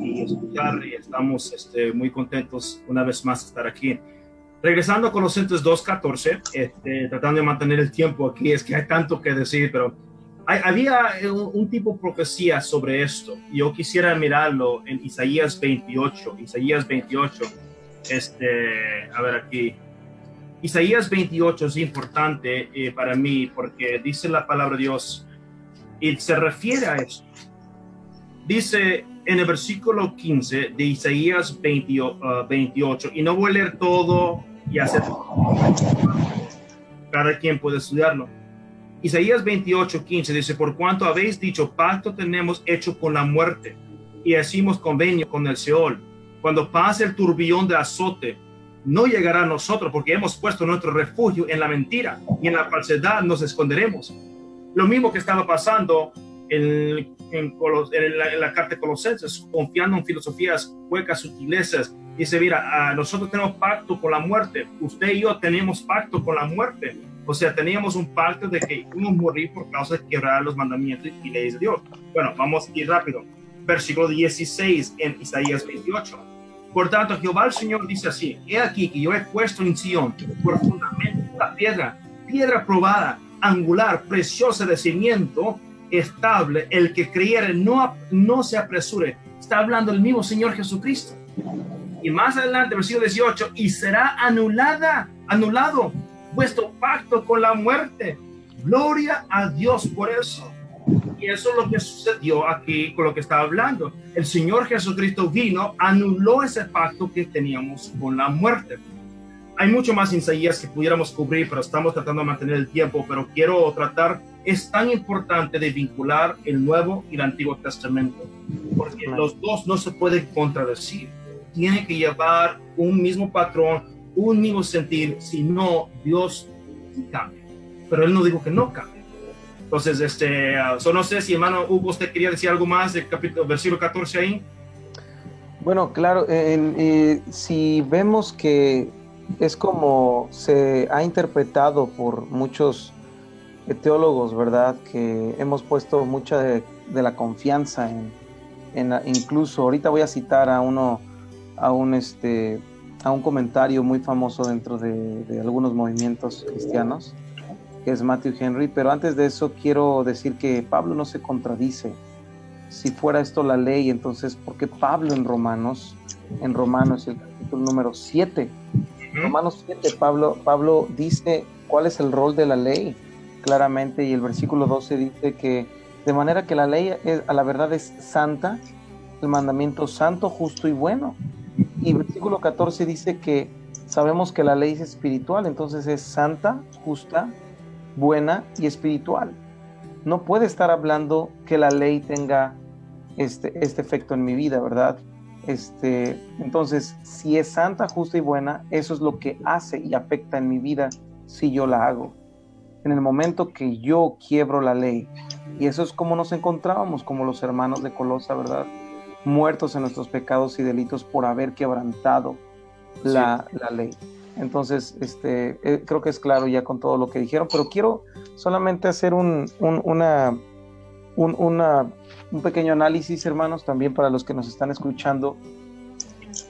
y escuchar, y estamos muy contentos una vez más de estar aquí. Regresando a Colosenses 2:14, tratando de mantener el tiempo aquí, es que hay tanto que decir, pero había un tipo de profecía sobre esto. Yo quisiera mirarlo en Isaías 28. Isaías 28, a ver aquí. Isaías 28 es importante para mí porque dice la palabra de Dios y se refiere a esto. Dice en el versículo 15 de Isaías 28, y no voy a leer todo y hacer cada quien puede estudiarlo. Isaías 28:15 dice: por cuanto habéis dicho, pacto tenemos hecho con la muerte, y hicimos convenio con el Seol. Cuando pase el turbión de azote, no llegará a nosotros, porque hemos puesto nuestro refugio en la mentira, y en la falsedad nos esconderemos. Lo mismo que estaba pasando en la carta de Colosenses, confiando en filosofías huecas, sutilezas. Dice, mira, nosotros tenemos pacto con la muerte, usted y yo tenemos pacto con la muerte. O sea, teníamos un pacto de que íbamos a morir por causa de quebrar los mandamientos y leyes de Dios. Bueno, vamos a ir rápido. Versículo 16 en Isaías 28. Por tanto, Jehová el Señor dice así: he aquí que yo he puesto en Sion por fundamento La piedra probada, angular, preciosa de cimiento, estable, el que creyere no se apresure. Está hablando el mismo Señor Jesucristo. Y más adelante, versículo 18, y será anulado vuestro pacto con la muerte. Gloria a Dios por eso. Y eso es lo que sucedió aquí con lo que estaba hablando. El Señor Jesucristo vino, anuló ese pacto que teníamos con la muerte. Hay mucho más enseñanzas que pudiéramos cubrir, pero estamos tratando de mantener el tiempo. Pero quiero tratar, es tan importante de vincular el Nuevo y el Antiguo Testamento, porque los dos no se pueden contradecir. Tienen que llevar un mismo patrón, un mismo sentir, si no, Dios cambia. Pero Él no dijo que no cambie. Entonces, no sé si hermano Hugo, usted quería decir algo más del versículo 14 ahí. Bueno, claro, si vemos que es como se ha interpretado por muchos teólogos, ¿verdad? Que hemos puesto mucha de la confianza incluso, ahorita voy a citar a un comentario muy famoso dentro de algunos movimientos cristianos, que es Matthew Henry, pero antes de eso quiero decir que Pablo no se contradice. Si fuera esto la ley, entonces, ¿por qué Pablo en Romanos, el capítulo número 7, Romanos 7, Pablo dice cuál es el rol de la ley claramente, y el versículo 12 dice que de manera que la ley a la verdad es santa, el mandamiento santo, justo y bueno. Y el versículo 14 dice que sabemos que la ley es espiritual, entonces es santa, justa, buena y espiritual. No puede estar hablando que la ley tenga este efecto en mi vida, ¿verdad? Entonces, si es santa, justa y buena, eso es lo que hace y afecta en mi vida si yo la hago. En el momento que yo quiebro la ley, y eso es como nos encontrábamos como los hermanos de Colosa, ¿verdad? Muertos en nuestros pecados y delitos por haber quebrantado la ley. Entonces, creo que es claro ya con todo lo que dijeron, pero quiero solamente hacer un pequeño análisis, hermanos, también para los que nos están escuchando.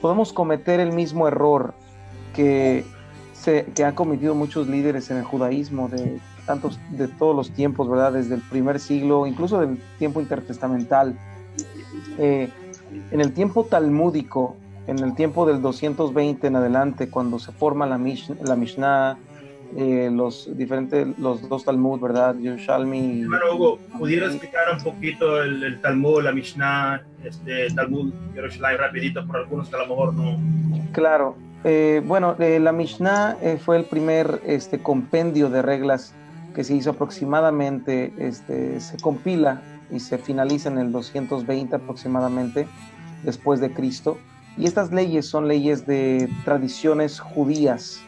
Podemos cometer el mismo error que han cometido muchos líderes en el judaísmo de todos los tiempos, ¿verdad? Desde el primer siglo, incluso del tiempo intertestamental. En el tiempo talmúdico, en el tiempo del 220 en adelante, cuando se forma la Mishnah, los dos Talmud, ¿verdad? Yerushalmi. Hermano Hugo, ¿pudiera explicar un poquito el Talmud, la Mishnah, Talmud, Yerushalmi, rapidito, por algunos que a lo mejor no? Claro. La Mishnah fue el primer compendio de reglas que se hizo aproximadamente, se compila y se finaliza en el 220 aproximadamente después de Cristo. Y estas leyes son leyes de tradiciones judías.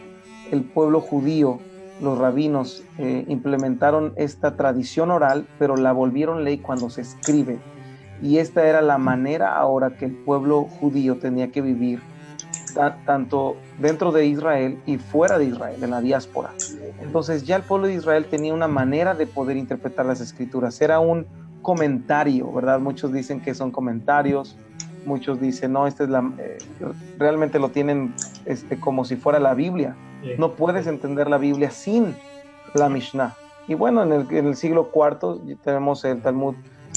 El pueblo judío, los rabinos, implementaron esta tradición oral, pero la volvieron ley cuando se escribe. Y esta era la manera ahora que el pueblo judío tenía que vivir, tanto dentro de Israel y fuera de Israel, en la diáspora. Entonces ya el pueblo de Israel tenía una manera de poder interpretar las escrituras. Era un comentario, ¿verdad? Muchos dicen que son comentarios, muchos dicen, no, realmente lo tienen como si fuera la Biblia. No puedes entender la Biblia sin la Mishnah. Y bueno, en el siglo IV tenemos el Talmud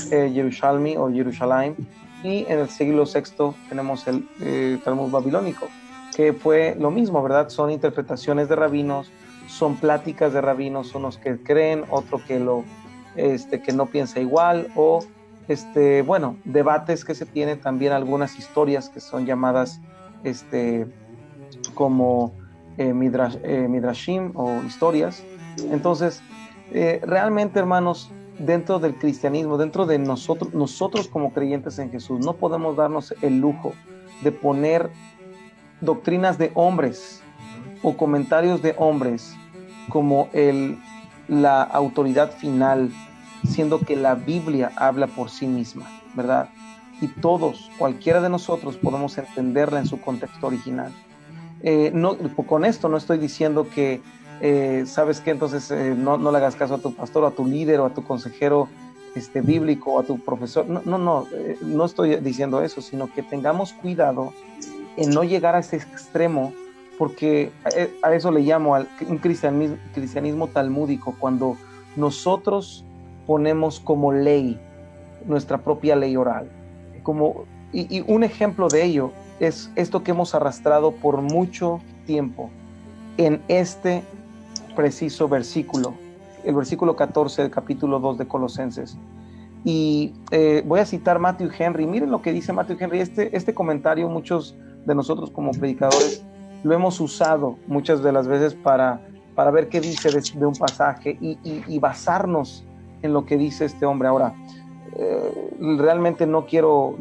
Yerushalmi o Yerushalayim, y en el siglo VI tenemos el Talmud babilónico, que fue lo mismo, ¿verdad? Son interpretaciones de rabinos, son pláticas de rabinos, unos que creen, otro que no piensa igual, o debates que se tienen, también algunas historias que son llamadas como midrashim o historias. Entonces, realmente, hermanos, dentro del cristianismo, dentro de nosotros como creyentes en Jesús, no podemos darnos el lujo de poner doctrinas de hombres o comentarios de hombres como la autoridad final, siendo que la Biblia habla por sí misma, ¿verdad? Y todos, cualquiera de nosotros, podemos entenderla en su contexto original. Con esto no estoy diciendo que ¿sabes qué? Entonces no le hagas caso a tu pastor, o a tu líder, o a tu consejero bíblico, o a tu profesor. No estoy diciendo eso, sino que tengamos cuidado en no llegar a ese extremo porque a eso le llamo un cristianismo talmúdico, cuando nosotros ponemos como ley nuestra propia ley oral. Y un ejemplo de ello es esto que hemos arrastrado por mucho tiempo en este preciso versículo, el versículo 14 del capítulo 2 de Colosenses. Y voy a citar Matthew Henry. Miren lo que dice Matthew Henry. Este comentario muchos de nosotros como predicadores lo hemos usado muchas de las veces para ver qué dice de un pasaje y basarnos en lo que dice este hombre. Ahora, realmente no quiero,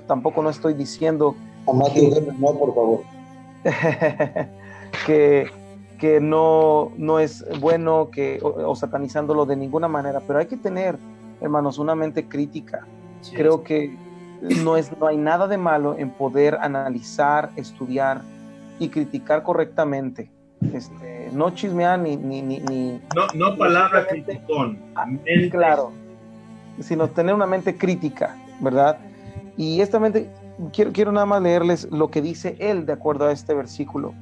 tampoco no estoy diciendo a Matthew Henry, no, por favor. que no es bueno o satanizándolo de ninguna manera, pero hay que tener, hermanos, una mente crítica. Sí, creo que no hay nada de malo en poder analizar, estudiar y criticar correctamente. No chismear ni no palabra criticón. Claro, sino tener una mente crítica, ¿verdad? Y esta mente, quiero nada más leerles lo que dice él de acuerdo a este versículo.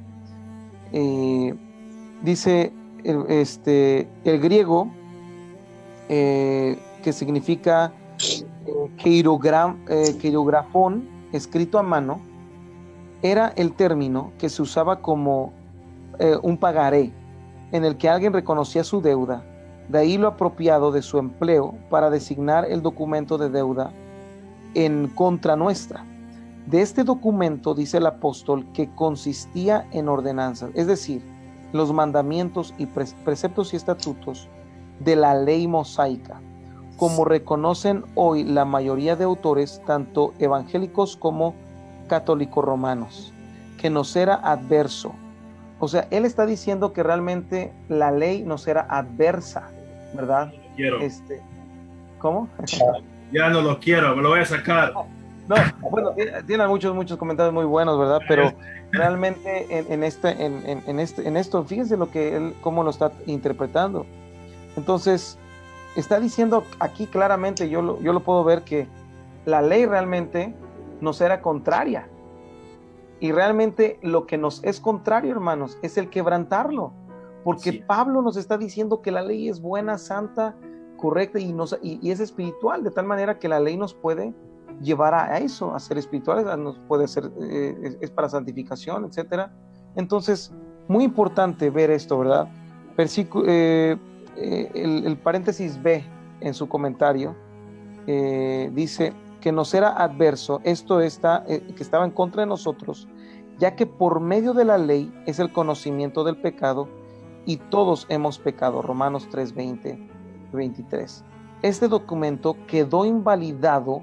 Dice el griego, que significa keirografón, escrito a mano, era el término que se usaba como un pagaré, en el que alguien reconocía su deuda. De ahí lo apropiado de su empleo para designar el documento de deuda en contra nuestra. De este documento, dice el apóstol, que consistía en ordenanzas, es decir, los mandamientos y preceptos y estatutos de la ley mosaica, como reconocen hoy la mayoría de autores, tanto evangélicos como católicos romanos, que nos era adverso. O sea, él está diciendo que realmente la ley nos era adversa, ¿verdad? Quiero. ¿Cómo? Ya no lo quiero, me lo voy a sacar. No, bueno, tiene muchos comentarios muy buenos, ¿verdad? Pero realmente en esto, fíjense cómo lo está interpretando. Entonces, está diciendo aquí claramente, yo lo puedo ver, que la ley realmente nos era contraria. Y realmente lo que nos es contrario, hermanos, es el quebrantarlo. Porque sí. Pablo nos está diciendo que la ley es buena, santa, correcta y es espiritual, de tal manera que la ley nos puede llevar a eso, a ser espirituales, nos puede ser, es para santificación, etcétera. Entonces, muy importante ver esto, ¿verdad? El paréntesis B en su comentario dice que nos era adverso, que estaba en contra de nosotros, ya que por medio de la ley es el conocimiento del pecado y todos hemos pecado. Romanos 3:20-23. Este documento quedó invalidado,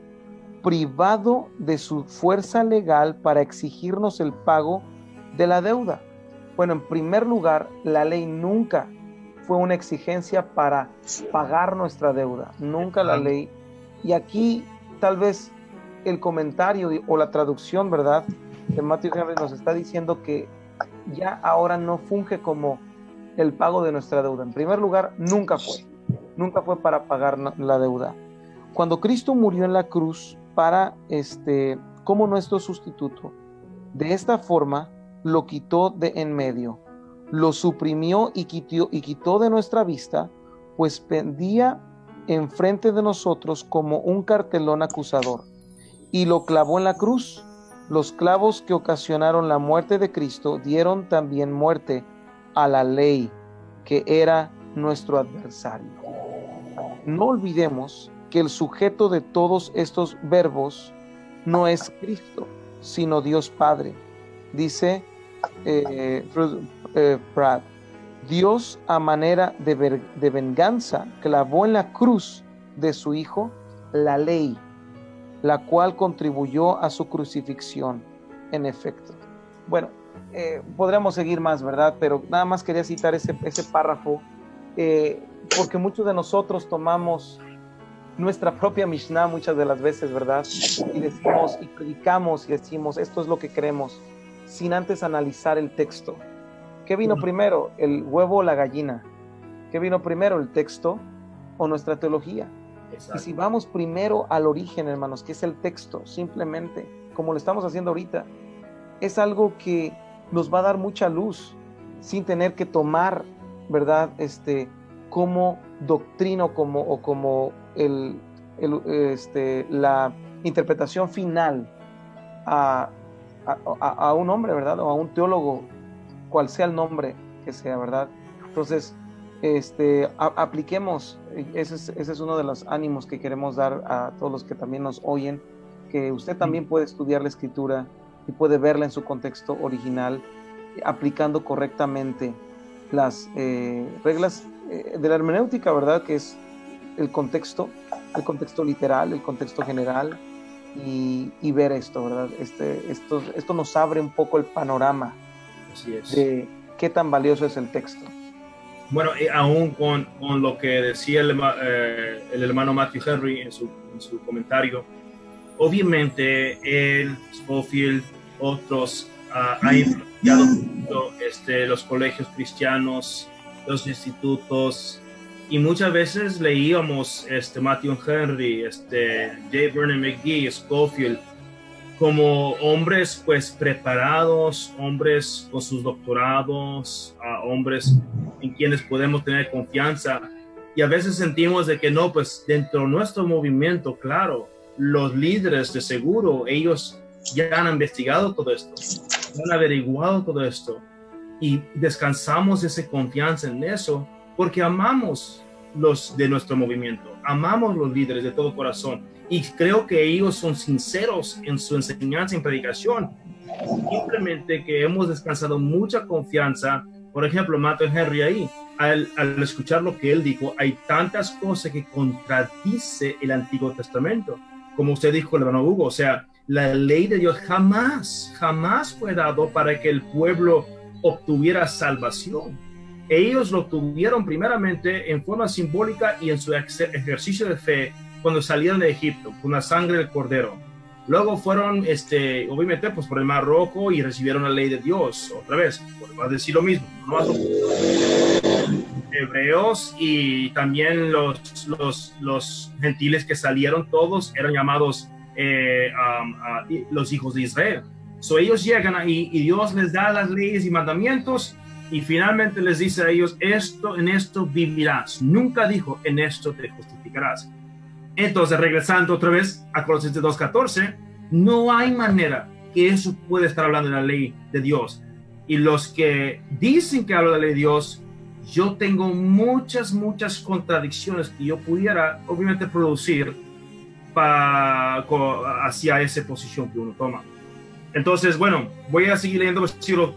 privado de su fuerza legal para exigirnos el pago de la deuda. Bueno, en primer lugar, la ley nunca fue una exigencia para pagar nuestra deuda, nunca la ley. Y aquí tal vez el comentario o la traducción, ¿verdad?, de Matthew Henry nos está diciendo que ya ahora no funge como el pago de nuestra deuda. En primer lugar, nunca fue para pagar la deuda. Cuando Cristo murió en la cruz como nuestro sustituto, de esta forma lo quitó de en medio, lo suprimió y quitó de nuestra vista, pues pendía enfrente de nosotros como un cartelón acusador, y lo clavó en la cruz. Los clavos que ocasionaron la muerte de Cristo dieron también muerte a la ley, que era nuestro adversario. No olvidemos que el sujeto de todos estos verbos no es Cristo, sino Dios Padre. Dice Pratt, Dios, a manera de venganza, clavó en la cruz de su Hijo la ley, la cual contribuyó a su crucifixión, en efecto. Bueno, podríamos seguir más, ¿verdad? Pero nada más quería citar ese párrafo, porque muchos de nosotros tomamos nuestra propia Mishnah muchas de las veces, ¿verdad? Y decimos, y predicamos, y decimos, esto es lo que creemos, sin antes analizar el texto. ¿Qué vino primero, el huevo o la gallina? ¿Qué vino primero, el texto o nuestra teología? Exacto. Y si vamos primero al origen, hermanos, que es el texto, simplemente, como lo estamos haciendo ahorita, es algo que nos va a dar mucha luz sin tener que tomar, ¿verdad? Como doctrina o como la interpretación final a un hombre, ¿verdad? O a un teólogo, cual sea el nombre que sea, ¿verdad? Entonces, apliquemos, ese es uno de los ánimos que queremos dar a todos los que también nos oyen, que usted también puede estudiar la Escritura y puede verla en su contexto original, aplicando correctamente las reglas de la hermenéutica, ¿verdad? Que es el contexto literal, el contexto general, y ver esto, ¿verdad? Esto nos abre un poco el panorama. Así es. De qué tan valioso es el texto. Bueno, aún con lo que decía el hermano Matthew Henry en su comentario, obviamente él, Scofield, otros han influenciado mucho los colegios cristianos, los institutos, y muchas veces leíamos Matthew Henry, J. Vernon McGee, Scofield, como hombres pues preparados, hombres con sus doctorados, hombres en quienes podemos tener confianza, y a veces sentimos de que no, pues dentro de nuestro movimiento, claro, los líderes de seguro, ellos ya han investigado todo esto, ya han averiguado todo esto, y descansamos esa confianza en eso, porque amamos los de nuestro movimiento, amamos los líderes de todo corazón, y creo que ellos son sinceros en su enseñanza y predicación. Simplemente que hemos descansado mucha confianza. Por ejemplo, Matthew Henry ahí, al escuchar lo que él dijo, hay tantas cosas que contradice el Antiguo Testamento. Como usted dijo, hermano Hugo, o sea, la ley de Dios jamás fue dado para que el pueblo obtuviera salvación. Ellos lo obtuvieron primeramente en forma simbólica y en su ejercicio de fe cuando salieron de Egipto, con la sangre del cordero. Luego fueron, obviamente, pues por el Mar Rojo y recibieron la ley de Dios otra vez. Va a decir lo mismo, no más hebreos y también los gentiles que salieron, todos eran llamados los hijos de Israel. So ellos llegan ahí y Dios les da las leyes y mandamientos y finalmente les dice a ellos, en esto vivirás. Nunca dijo, en esto te justificarás. Entonces, regresando otra vez a Colosenses 2:14, no hay manera que eso pueda estar hablando de la ley de Dios. Y los que dicen que habla de la ley de Dios, yo tengo muchas contradicciones que yo pudiera, obviamente, producir hacia esa posición que uno toma. Entonces, bueno, voy a seguir leyendo versículos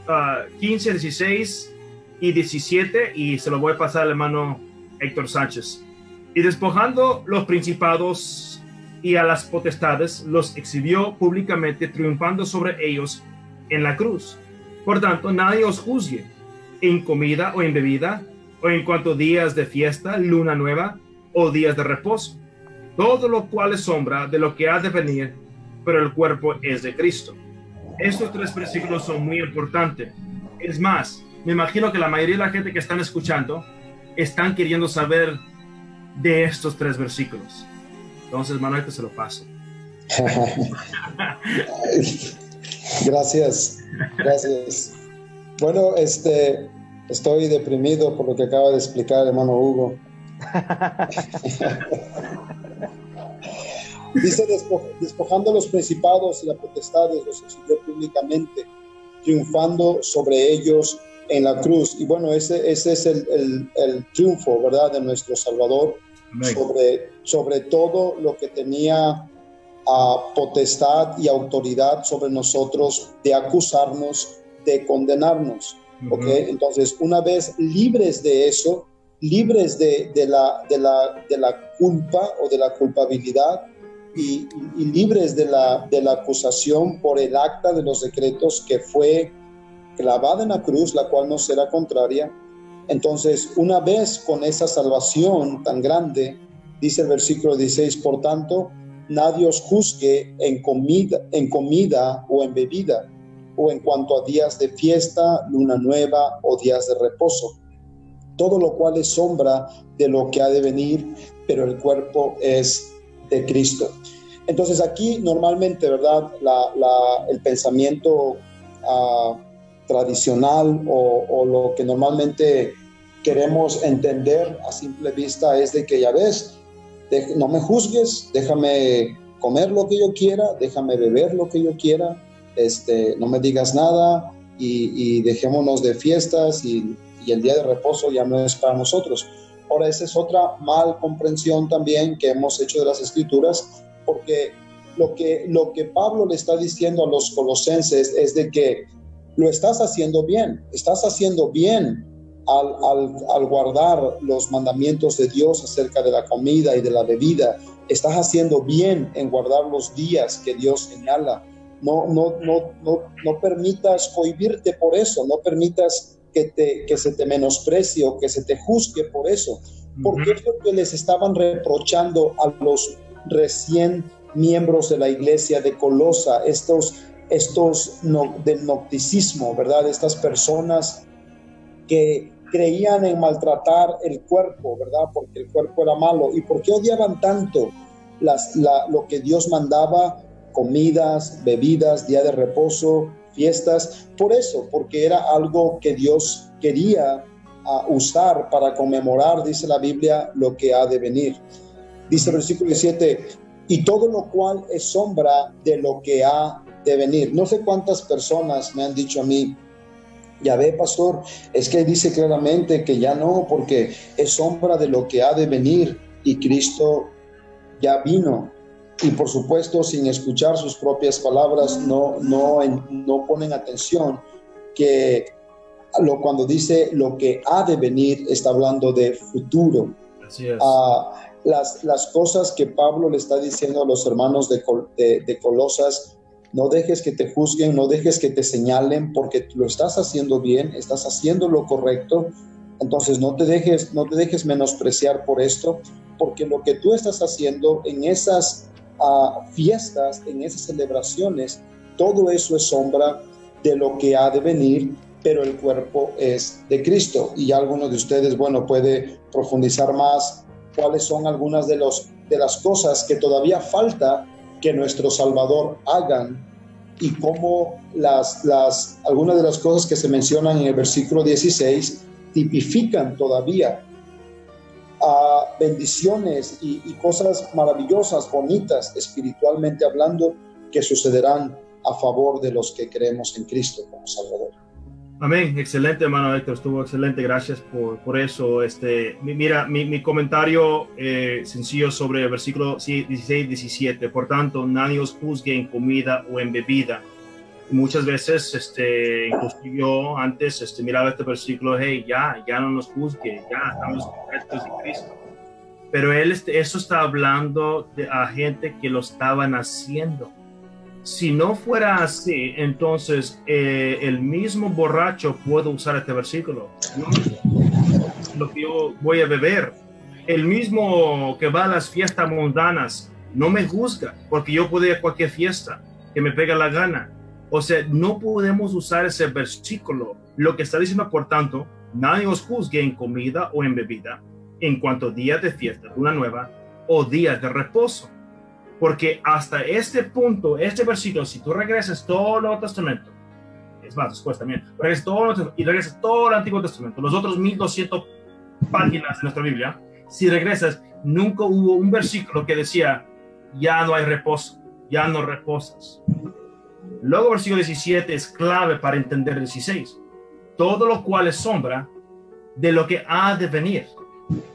15, 16 y 17 y se lo voy a pasar al hermano Héctor Sánchez. Y despojando los principados y a las potestades, los exhibió públicamente, triunfando sobre ellos en la cruz. Por tanto, nadie os juzgue en comida o en bebida, o en cuanto a días de fiesta, luna nueva, o días de reposo. Todo lo cual es sombra de lo que ha de venir, pero el cuerpo es de Cristo. Estos 3 versículos son muy importantes. Es más, me imagino que la mayoría de la gente que están escuchando están queriendo saber de estos 3 versículos. Entonces, Manuel, te se lo paso. Gracias. Bueno, estoy deprimido por lo que acaba de explicar el hermano Hugo. Dice, despojando a los principados y las potestades, los exhibió públicamente, triunfando sobre ellos en la cruz. Y bueno, ese es el triunfo, ¿verdad?, de nuestro Salvador sobre todo lo que tenía potestad y autoridad sobre nosotros de acusarnos, de condenarnos. ¿Okay? Entonces, una vez libres de eso, libres de la culpa o de la culpabilidad y libres de la acusación por el acta de los decretos que fue clavada en la cruz, la cual nos era contraria. Entonces, una vez con esa salvación tan grande, dice el versículo 16, por tanto, nadie os juzgue en comida o en bebida, o en cuanto a días de fiesta, luna nueva o días de reposo. Todo lo cual es sombra de lo que ha de venir, pero el cuerpo es de Cristo. Entonces aquí normalmente, ¿verdad? El pensamiento tradicional o lo que normalmente queremos entender a simple vista es de que, ya ves, no me juzgues, déjame comer lo que yo quiera, déjame beber lo que yo quiera, no me digas nada y dejémonos de fiestas y el día de reposo ya no es para nosotros. Ahora, esa es otra mal comprensión también que hemos hecho de las Escrituras, porque lo que Pablo le está diciendo a los colosenses es de que lo estás haciendo bien al guardar los mandamientos de Dios acerca de la comida y de la bebida. Estás haciendo bien en guardar los días que Dios señala. No permitas cohibirte por eso, no permitas que se te menosprecie o que se te juzgue por eso, porque es lo que les estaban reprochando a los recién miembros de la iglesia de Colosa, estos del gnosticismo, ¿verdad? Estas personas que creían en maltratar el cuerpo, ¿verdad? Porque el cuerpo era malo. ¿Y por qué odiaban tanto lo que Dios mandaba? Comidas, bebidas, día de reposo, fiestas. Por eso, porque era algo que Dios quería usar para conmemorar, dice la Biblia, lo que ha de venir. Dice el versículo 17, y todo lo cual es sombra de lo que ha de venir. No sé cuántas personas me han dicho a mí, ya ve, pastor, es que dice claramente que ya no, porque es sombra de lo que ha de venir y Cristo ya vino. Y por supuesto, sin escuchar sus propias palabras, no ponen atención que cuando dice lo que ha de venir, está hablando de futuro. Así es. Las cosas que Pablo le está diciendo a los hermanos de Colosas, no dejes que te juzguen, no dejes que te señalen, porque lo estás haciendo bien, estás haciendo lo correcto. Entonces no te dejes menospreciar por esto, porque lo que tú estás haciendo en esas fiestas, en esas celebraciones, todo eso es sombra de lo que ha de venir, pero el cuerpo es de Cristo. Y ya alguno de ustedes, puede profundizar más cuáles son algunas de las cosas que todavía falta que nuestro Salvador hagan, y cómo algunas de las cosas que se mencionan en el versículo 16 tipifican todavía bendiciones y cosas maravillosas, bonitas, espiritualmente hablando, que sucederán a favor de los que creemos en Cristo como Salvador. Amén. Excelente, hermano Héctor. Estuvo excelente. Gracias por eso. Mira, mi comentario sencillo sobre el versículo 16-17. Por tanto, nadie os juzgue en comida o en bebida. Muchas veces, inclusive yo antes miraba este versículo, hey, ya no nos juzgue, ya estamos correctos en Cristo. Pero eso está hablando a gente que lo estaban haciendo. Si no fuera así, entonces el mismo borracho puede usar este versículo. Lo que yo voy a beber, el mismo que va a las fiestas mundanas, no me juzga, porque yo puedo ir a cualquier fiesta que me pega la gana. O sea, no podemos usar ese versículo. Lo que está diciendo, por tanto, nadie os juzgue en comida o en bebida, en cuanto a días de fiesta, luna nueva o días de reposo. Porque hasta este punto, este versículo, si tú regresas todo el Nuevo Testamento, es más, después también, regresas todo el Antiguo Testamento, los otros 1200 páginas de nuestra Biblia, si regresas, nunca hubo un versículo que decía, ya no hay reposo, ya no reposas. Luego, versículo 17 es clave para entender el 16. Todo lo cual es sombra de lo que ha de venir,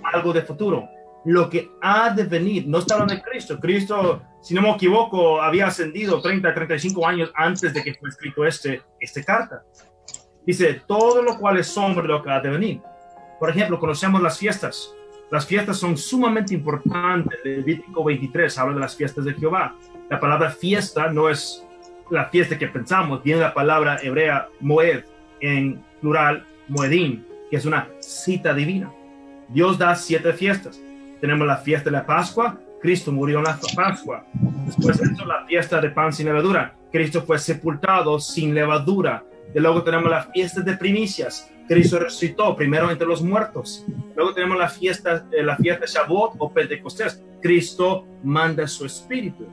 algo de futuro. Lo que ha de venir, no está hablando de Cristo. Cristo, si no me equivoco, había ascendido 35 años antes de que fue escrito esta carta. Dice, todo lo cual es sombra de lo que ha de venir. Por ejemplo, conocemos las fiestas. Las fiestas son sumamente importantes. Levítico 23 habla de las fiestas de Jehová. La palabra fiesta no es la fiesta que pensamos. Viene la palabra hebrea moed, en plural moedim, que es una cita divina. Dios da 7 fiestas. Tenemos la fiesta de la Pascua, Cristo murió en la Pascua. Después de eso, la fiesta de pan sin levadura, Cristo fue sepultado sin levadura. Y luego tenemos la fiesta de primicias, Cristo resucitó primero entre los muertos. Luego tenemos la fiesta Shavuot o Pentecostés, Cristo manda su espíritu.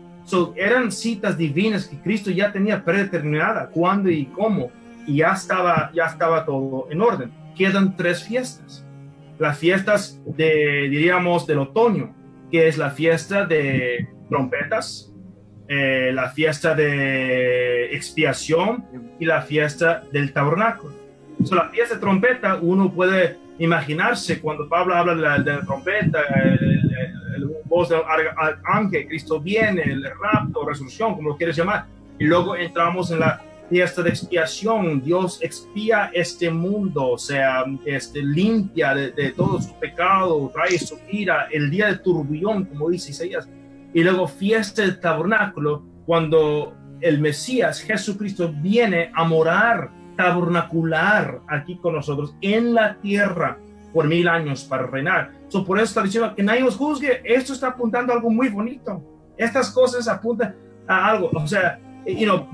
Eran citas divinas que Cristo ya tenía predeterminada, cuándo y cómo y ya estaba todo en orden. Quedan 3 fiestas. Las fiestas diríamos, del otoño, que es la fiesta de trompetas, la fiesta de expiación y la fiesta del tabernáculo. La fiesta de trompeta, uno puede imaginarse cuando Pablo habla de la trompeta, el voz del ángel, Cristo viene, el rapto, resurrección, como lo quieres llamar. Y luego entramos en la fiesta de expiación. Dios expía este mundo, o sea, limpia de todo su pecado, trae su ira, el día del turbión, como dice Isaías. Y luego fiesta del tabernáculo, cuando el Mesías, Jesucristo, viene a morar, tabernacular aquí con nosotros en la tierra por 1000 años para reinar. Por eso está diciendo que nadie os juzgue. Esto está apuntando a algo muy bonito. Estas cosas apuntan a algo, o sea,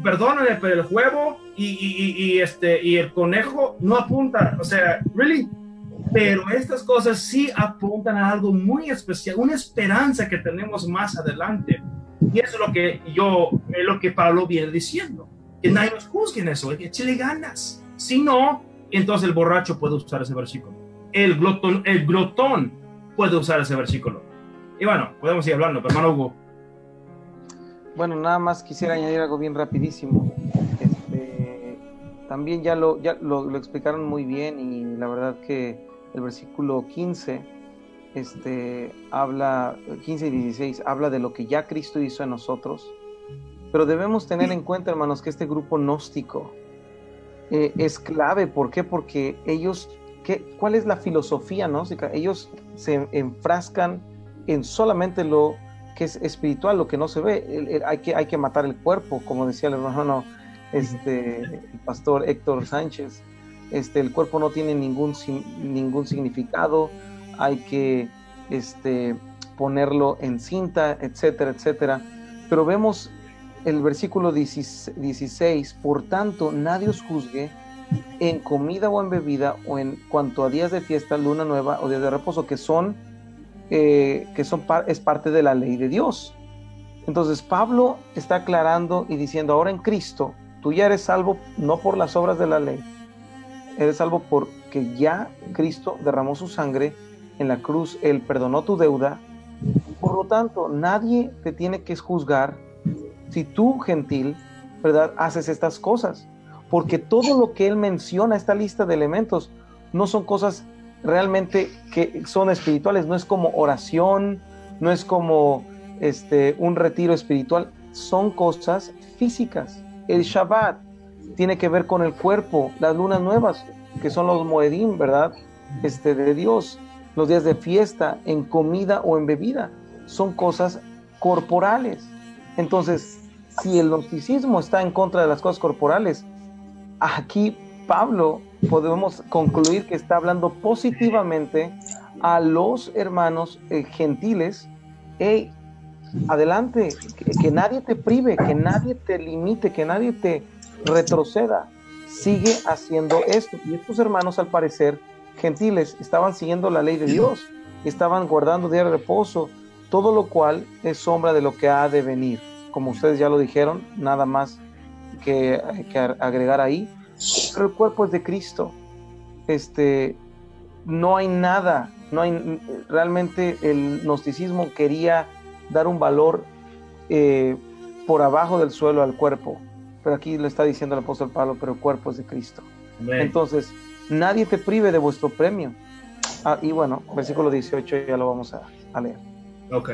perdóname, pero el huevo y el conejo no apunta, o sea, really. Pero estas cosas sí apuntan a algo muy especial, una esperanza que tenemos más adelante. Y eso es lo que Pablo viene diciendo, que nadie nos juzgue en eso, que échale ganas. Si no, entonces el borracho puede usar ese versículo. El glotón puede usar ese versículo. Y bueno, podemos ir hablando, pero hermano Hugo. Bueno, nada más quisiera añadir algo bien rapidísimo. También ya lo explicaron muy bien, y la verdad que el versículo 15, 15 y 16 habla de lo que ya Cristo hizo en nosotros, pero debemos tener en cuenta, hermanos, que este grupo gnóstico es clave. ¿Por qué? Porque ellos, ¿cuál es la filosofía gnóstica? Ellos se enfrascan en solamente lo que es espiritual, lo que no se ve. Hay que matar el cuerpo, como decía el hermano el pastor Héctor Sánchez. El cuerpo no tiene ningún significado, hay que ponerlo en cinta, etcétera, etcétera. Pero vemos el versículo 16, por tanto, nadie os juzgue en comida o en bebida, o en cuanto a días de fiesta, luna nueva o días de reposo, es parte de la ley de Dios. Entonces Pablo está aclarando y diciendo, ahora en Cristo, tú ya eres salvo no por las obras de la ley, eres salvo porque ya Cristo derramó su sangre en la cruz, Él perdonó tu deuda. Por lo tanto, nadie te tiene que juzgar si tú, gentil, ¿verdad?, haces estas cosas, porque todo lo que Él menciona, esta lista de elementos, no son cosas realmente que son espirituales. No es como oración, no es como un retiro espiritual, son cosas físicas. El Shabbat tiene que ver con el cuerpo, las lunas nuevas, que son los moedim, ¿verdad?, de Dios, los días de fiesta, en comida o en bebida, son cosas corporales. Entonces, si el gnosticismo está en contra de las cosas corporales, aquí Pablo podemos concluir que está hablando positivamente a los hermanos gentiles. Hey, adelante, que nadie te prive, que nadie te limite, que nadie te retroceda, sigue haciendo esto. Y estos hermanos, al parecer, gentiles, estaban siguiendo la ley de Dios, estaban guardando día de reposo, todo lo cual es sombra de lo que ha de venir. Como ustedes ya lo dijeron, nada más que agregar ahí. Pero el cuerpo es de Cristo. No hay nada, realmente el gnosticismo quería dar un valor por abajo del suelo al cuerpo, pero aquí le está diciendo el apóstol Pablo, pero el cuerpo es de Cristo. Amén. Entonces, nadie te prive de vuestro premio. Y bueno, versículo 18 ya lo vamos a leer. Ok.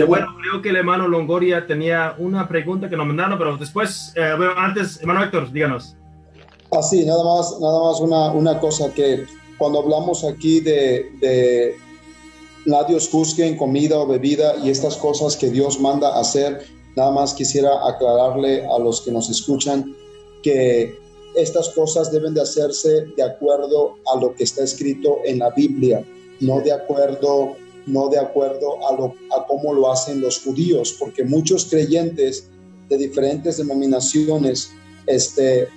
Bueno, creo que el hermano Longoria tenía una pregunta que nos mandaron, pero después, antes, hermano Héctor, díganos. Sí, nada más una cosa, que cuando hablamos aquí de nadie os juzgue en comida o bebida y estas cosas que Dios manda hacer, nada más quisiera aclararle a los que nos escuchan que estas cosas deben de hacerse de acuerdo a lo que está escrito en la Biblia, no de acuerdo a cómo lo hacen los judíos, porque muchos creyentes de diferentes denominaciones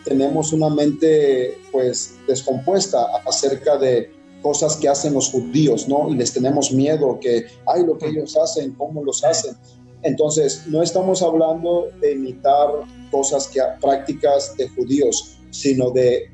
tenemos una mente pues descompuesta acerca de cosas que hacen los judíos, ¿no? Y les tenemos miedo, que ay, lo que ellos hacen, cómo los hacen. Entonces, no estamos hablando de imitar prácticas de judíos. sino de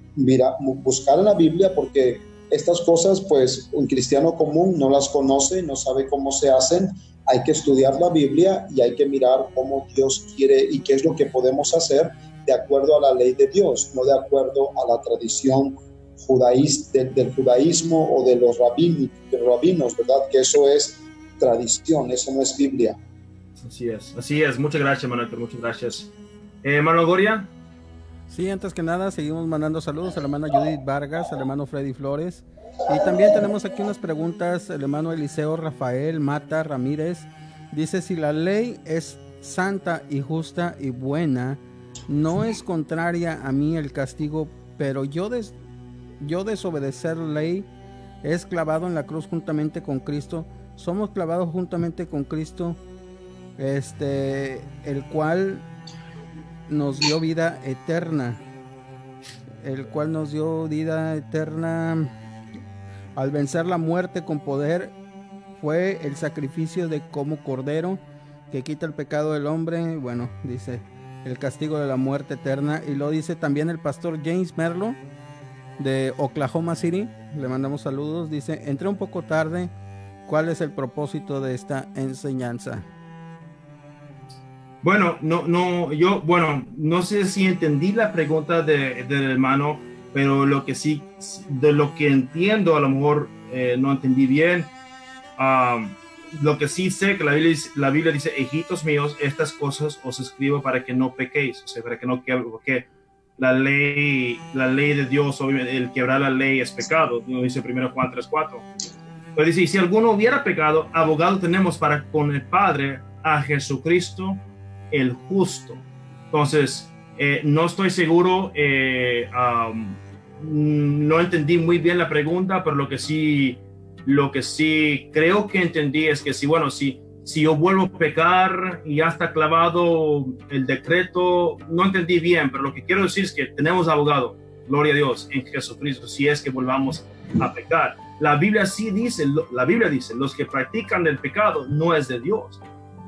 buscar en la Biblia, porque estas cosas, pues, un cristiano común no las conoce, no sabe cómo se hacen. Hay que estudiar la Biblia y hay que mirar cómo Dios quiere y qué es lo que podemos hacer de acuerdo a la ley de Dios, no de acuerdo a la tradición del judaísmo o de los rabinos, ¿verdad? Que eso es tradición, eso no es Biblia. Así es. Muchas gracias, Manuel, muchas gracias. Manuel Goria. Sí, antes que nada, seguimos mandando saludos a la hermana Judith Vargas, al hermano Freddy Flores. Y también tenemos aquí unas preguntas, el hermano Eliseo Rafael Mata Ramírez. Dice, si la ley es santa y justa y buena, no es contraria a mí el castigo, pero yo desobedecer la ley es clavado en la cruz juntamente con Cristo. Somos clavados juntamente con Cristo, el cual nos dio vida eterna, al vencer la muerte con poder. Fue el sacrificio de como cordero que quita el pecado del hombre. Bueno, dice el castigo de la muerte eterna. Y lo dice también el pastor James Merlo de Oklahoma City, le mandamos saludos. Dice, entré un poco tarde, ¿cuál es el propósito de esta enseñanza? Bueno, no sé si entendí la pregunta del hermano, pero lo que sí, de lo que entiendo, a lo mejor no entendí bien. Lo que sí sé que la Biblia dice, hijitos míos, estas cosas os escribo para que no pequéis, o sea, para que no porque la ley de Dios, obviamente, el quebrar la ley es pecado, dice 1 Juan 3:4. Pero dice, y si alguno hubiera pecado, abogado tenemos para con el Padre a Jesucristo el justo. Entonces, no estoy seguro, no entendí muy bien la pregunta, pero lo que sí creo que entendí es que si yo vuelvo a pecar y ya está clavado el decreto, no entendí bien, pero lo que quiero decir es que tenemos abogado, gloria a Dios, en Jesucristo, si es que volvamos a pecar. La Biblia dice, los que practican el pecado no es de Dios.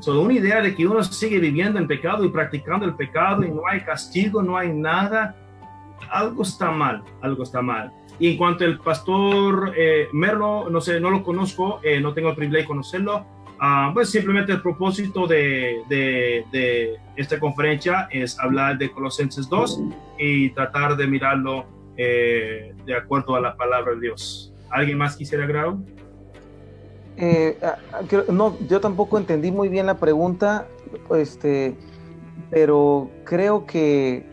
Una idea de que uno sigue viviendo en pecado y practicando el pecado y no hay castigo, no hay nada, algo está mal. Y en cuanto al pastor Merlo, no sé, no lo conozco, no tengo el privilegio de conocerlo. Pues simplemente el propósito de esta conferencia es hablar de Colosenses 2 y tratar de mirarlo de acuerdo a la palabra de Dios. ¿Alguien más quisiera agregar? No, yo tampoco entendí muy bien la pregunta, pero creo que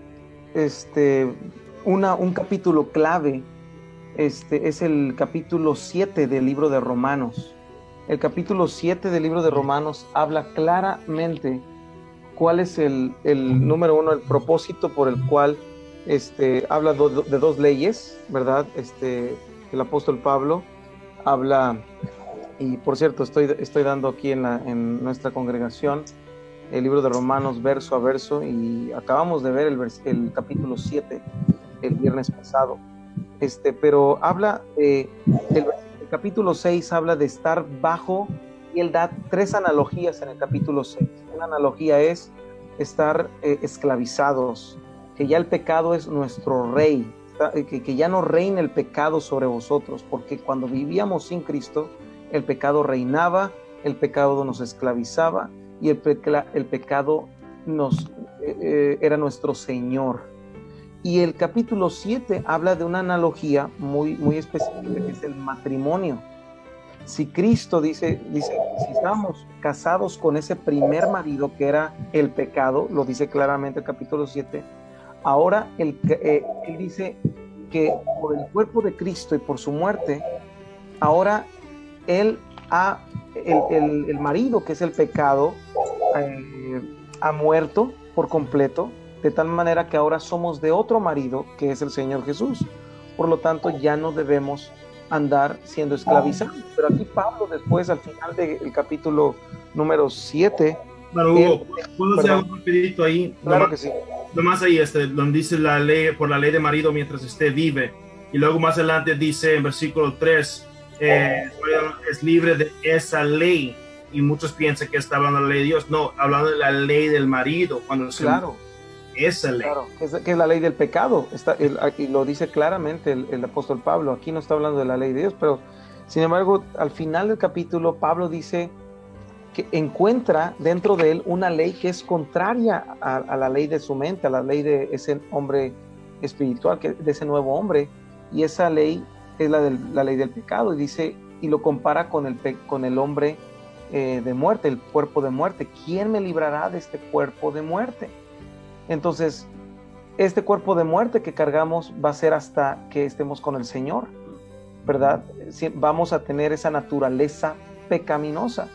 un capítulo clave es el capítulo 7 del libro de Romanos. El capítulo 7 del libro de Romanos habla claramente cuál es el número uno, el propósito por el cual habla de dos leyes, ¿verdad? El apóstol Pablo habla, y por cierto, estoy dando aquí en nuestra congregación el libro de Romanos verso a verso, y acabamos de ver el capítulo 7 el viernes pasado. Pero habla, el capítulo 6 habla de estar bajo, y él da tres analogías en el capítulo 6. Una analogía es estar esclavizados, que ya el pecado es nuestro rey, que ya no reina el pecado sobre vosotros, porque cuando vivíamos sin Cristo, el pecado reinaba, el pecado nos esclavizaba, y el pecado era nuestro Señor. Y el capítulo 7 habla de una analogía muy, muy específica, que es el matrimonio. Si Cristo dice, si estamos casados con ese primer marido que era el pecado, lo dice claramente el capítulo 7, ahora él dice que por el cuerpo de Cristo y por su muerte, ahora el marido, que es el pecado, ha muerto por completo, de tal manera que ahora somos de otro marido, que es el Señor Jesús. Por lo tanto, ya no debemos andar siendo esclavizados. Pero aquí Pablo, después, al final del capítulo número 7... Bueno, Hugo, ¿puedo hacer un rapidito ahí? Claro que sí. Nomás ahí, donde dice la ley, por la ley de marido mientras vive. Y luego más adelante dice en versículo 3, es libre de esa ley. Y muchos piensan que está hablando de la ley de Dios. No, hablando de la ley del marido. Cuando claro. esa ley. Claro, que es la ley del pecado. Y lo dice claramente el apóstol Pablo. Aquí no está hablando de la ley de Dios, pero sin embargo, al final del capítulo, Pablo dice que encuentra dentro de él una ley que es contraria a la ley de su mente, a la ley de ese hombre espiritual, de ese nuevo hombre, y esa ley es la ley del pecado, y dice, y lo compara con el hombre de muerte, el cuerpo de muerte. ¿Quién me librará de este cuerpo de muerte? Entonces, este cuerpo de muerte que cargamos va a ser hasta que estemos con el Señor, ¿verdad? Vamos a tener esa naturaleza pecaminosa.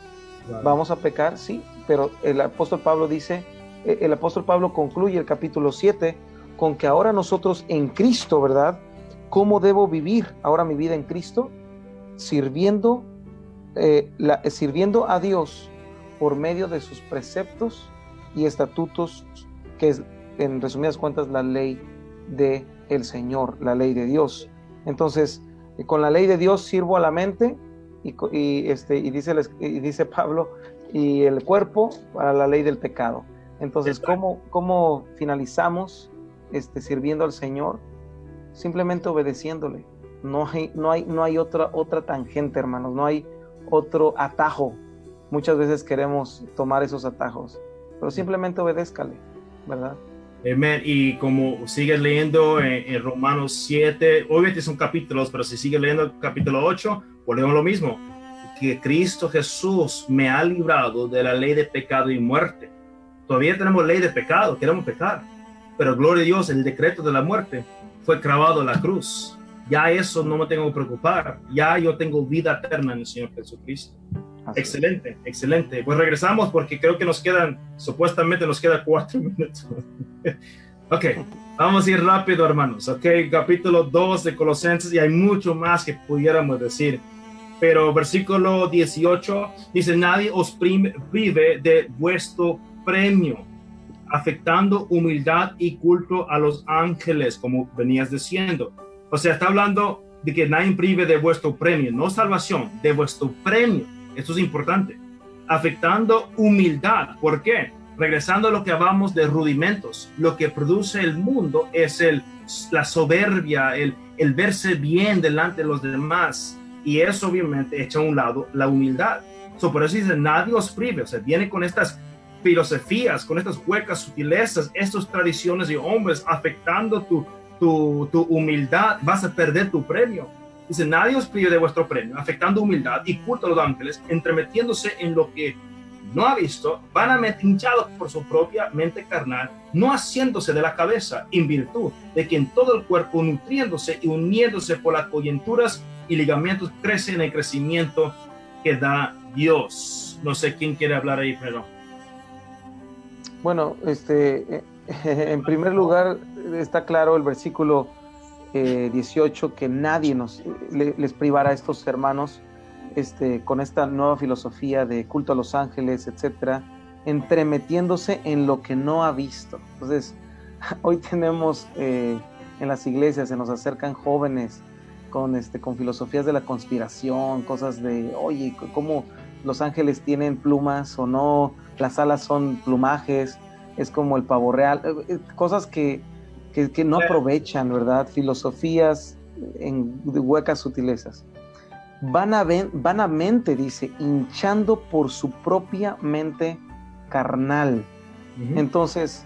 Claro. Vamos a pecar, sí, pero el apóstol Pablo concluye el capítulo 7 con que ahora nosotros en Cristo, ¿verdad? ¿Cómo debo vivir ahora mi vida en Cristo? Sirviendo a Dios por medio de sus preceptos y estatutos, que es, en resumidas cuentas, la ley del Señor, la ley de Dios. Entonces, con la ley de Dios sirvo a la mente y dice Pablo, y el cuerpo para la ley del pecado. Entonces, ¿cómo finalizamos sirviendo al Señor? Simplemente obedeciéndole. No hay otra tangente, hermanos, no hay otro atajo. Muchas veces queremos tomar esos atajos, pero simplemente obedézcale, ¿verdad? Amén. Y como sigues leyendo en Romanos 7, obviamente son capítulos, pero si sigues leyendo el capítulo 8, volvemos lo mismo, que Cristo Jesús me ha librado de la ley de pecado y muerte. Todavía tenemos ley de pecado, queremos pecar, pero gloria a Dios, el decreto de la muerte fue clavado en la cruz. Ya eso no me tengo que preocupar, ya yo tengo vida eterna en el Señor Jesucristo. Excelente, excelente. Pues regresamos porque creo que supuestamente nos queda 4 minutos. Ok, vamos a ir rápido, hermanos. Ok, capítulo 2 de Colosenses, y hay mucho más que pudiéramos decir. Pero versículo 18 dice, nadie os prive de vuestro premio, afectando humildad y culto a los ángeles, como venías diciendo. O sea, está hablando de que nadie prive de vuestro premio, no salvación, de vuestro premio. Esto es importante. Afectando humildad. ¿Por qué? Regresando a lo que hablamos de rudimentos. Lo que produce el mundo es la soberbia, el verse bien delante de los demás. Y eso obviamente echa a un lado la humildad. Por eso dice, nadie os prive. O sea, viene con estas filosofías, con estas huecas sutilezas, estas tradiciones de hombres afectando tu humildad. Vas a perder tu premio. Dice, nadie os prive de vuestro premio, afectando humildad y culto a los ángeles, entremetiéndose en lo que no ha visto, vanamente hinchados por su propia mente carnal, no haciéndose de la cabeza, en virtud de que en todo el cuerpo, nutriéndose y uniéndose por las coyunturas y ligamentos, crece en el crecimiento que da Dios. No sé quién quiere hablar ahí, pero... Bueno, en primer lugar, está claro el versículo 18, que nadie les privará a estos hermanos con esta nueva filosofía de culto a los ángeles, etcétera, entremetiéndose en lo que no ha visto. Entonces, hoy tenemos en las iglesias, se nos acercan jóvenes con filosofías de la conspiración, cosas de, oye, cómo los ángeles tienen plumas o no, las alas son plumajes, es como el pavo real, cosas que no aprovechan, ¿verdad? Filosofías de huecas sutilezas. Vanamente, dice, hinchando por su propia mente carnal. Uh-huh. Entonces,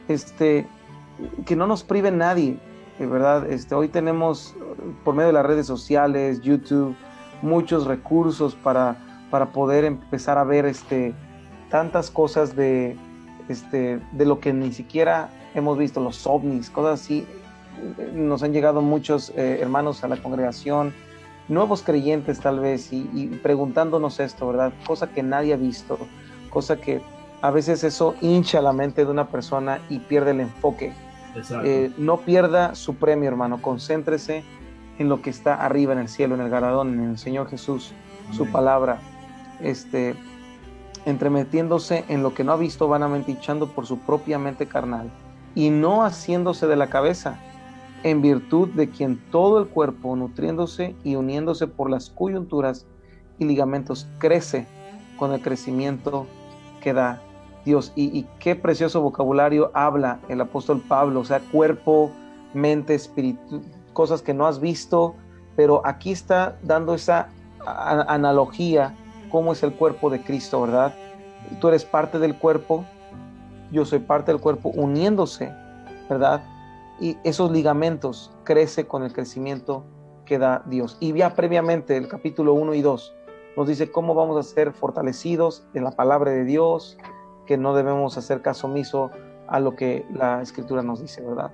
que no nos prive nadie, ¿verdad? Hoy tenemos, por medio de las redes sociales, YouTube, muchos recursos para poder empezar a ver tantas cosas de lo que ni siquiera hemos visto, los ovnis, cosas así. Nos han llegado muchos hermanos a la congregación, nuevos creyentes tal vez, y preguntándonos esto, ¿verdad? Cosa que nadie ha visto, cosa que a veces eso hincha la mente de una persona y pierde el enfoque. No pierda su premio, hermano, concéntrese en lo que está arriba en el cielo, en el galardón, en el Señor Jesús. Amén. Su palabra, entremetiéndose en lo que no ha visto, vanamente hinchando por su propia mente carnal, y no haciéndose de la cabeza, en virtud de quien todo el cuerpo, nutriéndose y uniéndose por las coyunturas y ligamentos, crece con el crecimiento que da Dios. Y qué precioso vocabulario habla el apóstol Pablo, o sea, cuerpo, mente, espíritu, cosas que no has visto, pero aquí está dando esa analogía, cómo es el cuerpo de Cristo, ¿verdad? Tú eres parte del cuerpo, yo soy parte del cuerpo, uniéndose, ¿verdad? Y esos ligamentos crecen con el crecimiento que da Dios. Y ya previamente, el capítulo 1 y 2, nos dice cómo vamos a ser fortalecidos en la palabra de Dios, que no debemos hacer caso omiso a lo que la Escritura nos dice, ¿verdad?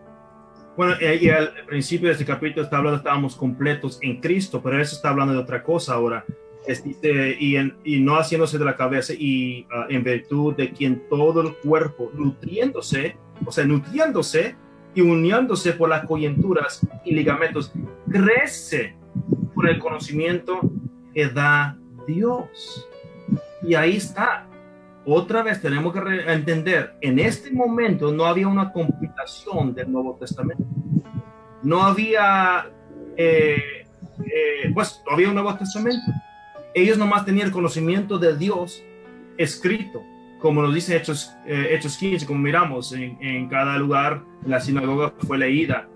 Bueno, y al principio de este capítulo está hablando, estábamos completos en Cristo, pero eso está hablando de otra cosa ahora. Dice, y no haciéndose de la cabeza, y en virtud de quien todo el cuerpo, nutriéndose y uniéndose por las coyunturas y ligamentos, crece por el conocimiento que da Dios. Y ahí está. Otra vez tenemos que entender, en este momento no había una compilación del Nuevo Testamento. No había, no había un Nuevo Testamento. Ellos nomás tenían el conocimiento de Dios escrito, como nos dice Hechos 15, como miramos en cada lugar, en la sinagoga fue leída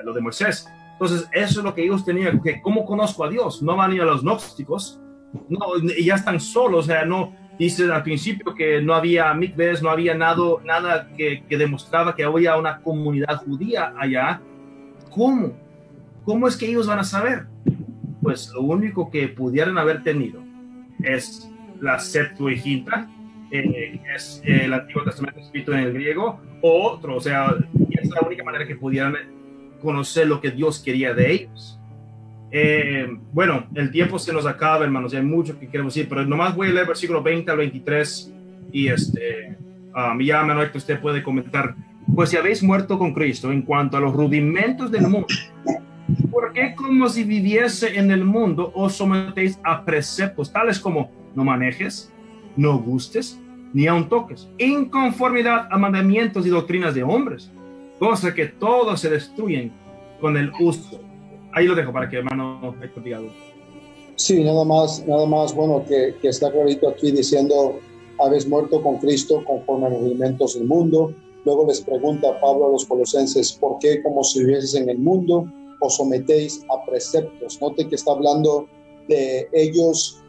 lo de Moisés. Entonces, eso es lo que ellos tenían, que ¿cómo conozco a Dios? No van a ir a los gnósticos, no, ya están solos, o sea, no, dice al principio que no había mikves, no había nada que demostraba que había una comunidad judía allá. ¿Cómo es que ellos van a saber? Pues lo único que pudieran haber tenido es la Septuaginta, que es el Antiguo Testamento escrito en el griego, o sea, es la única manera que pudieran conocer lo que Dios quería de ellos. Bueno, el tiempo se nos acaba, hermanos, y hay mucho que queremos decir, pero nomás voy a leer versículo 20 al 23, y ya, Manuel, que usted puede comentar. Pues si habéis muerto con Cristo en cuanto a los rudimentos del mundo, ¿por qué como si viviese en el mundo os sometéis a preceptos tales como no manejes, no gustes, ni aun toques, en conformidad a mandamientos y doctrinas de hombres, cosa que todos se destruyen con el uso? Ahí lo dejo para que hermano Héctor diga algo. Sí, nada más, bueno, que está clarito aquí diciendo, habéis muerto con Cristo conforme a los rudimentos del mundo. Luego les pregunta Pablo a los colosenses, ¿por qué como si vivieseis en el mundo os sometéis a preceptos? Note que está hablando de ellos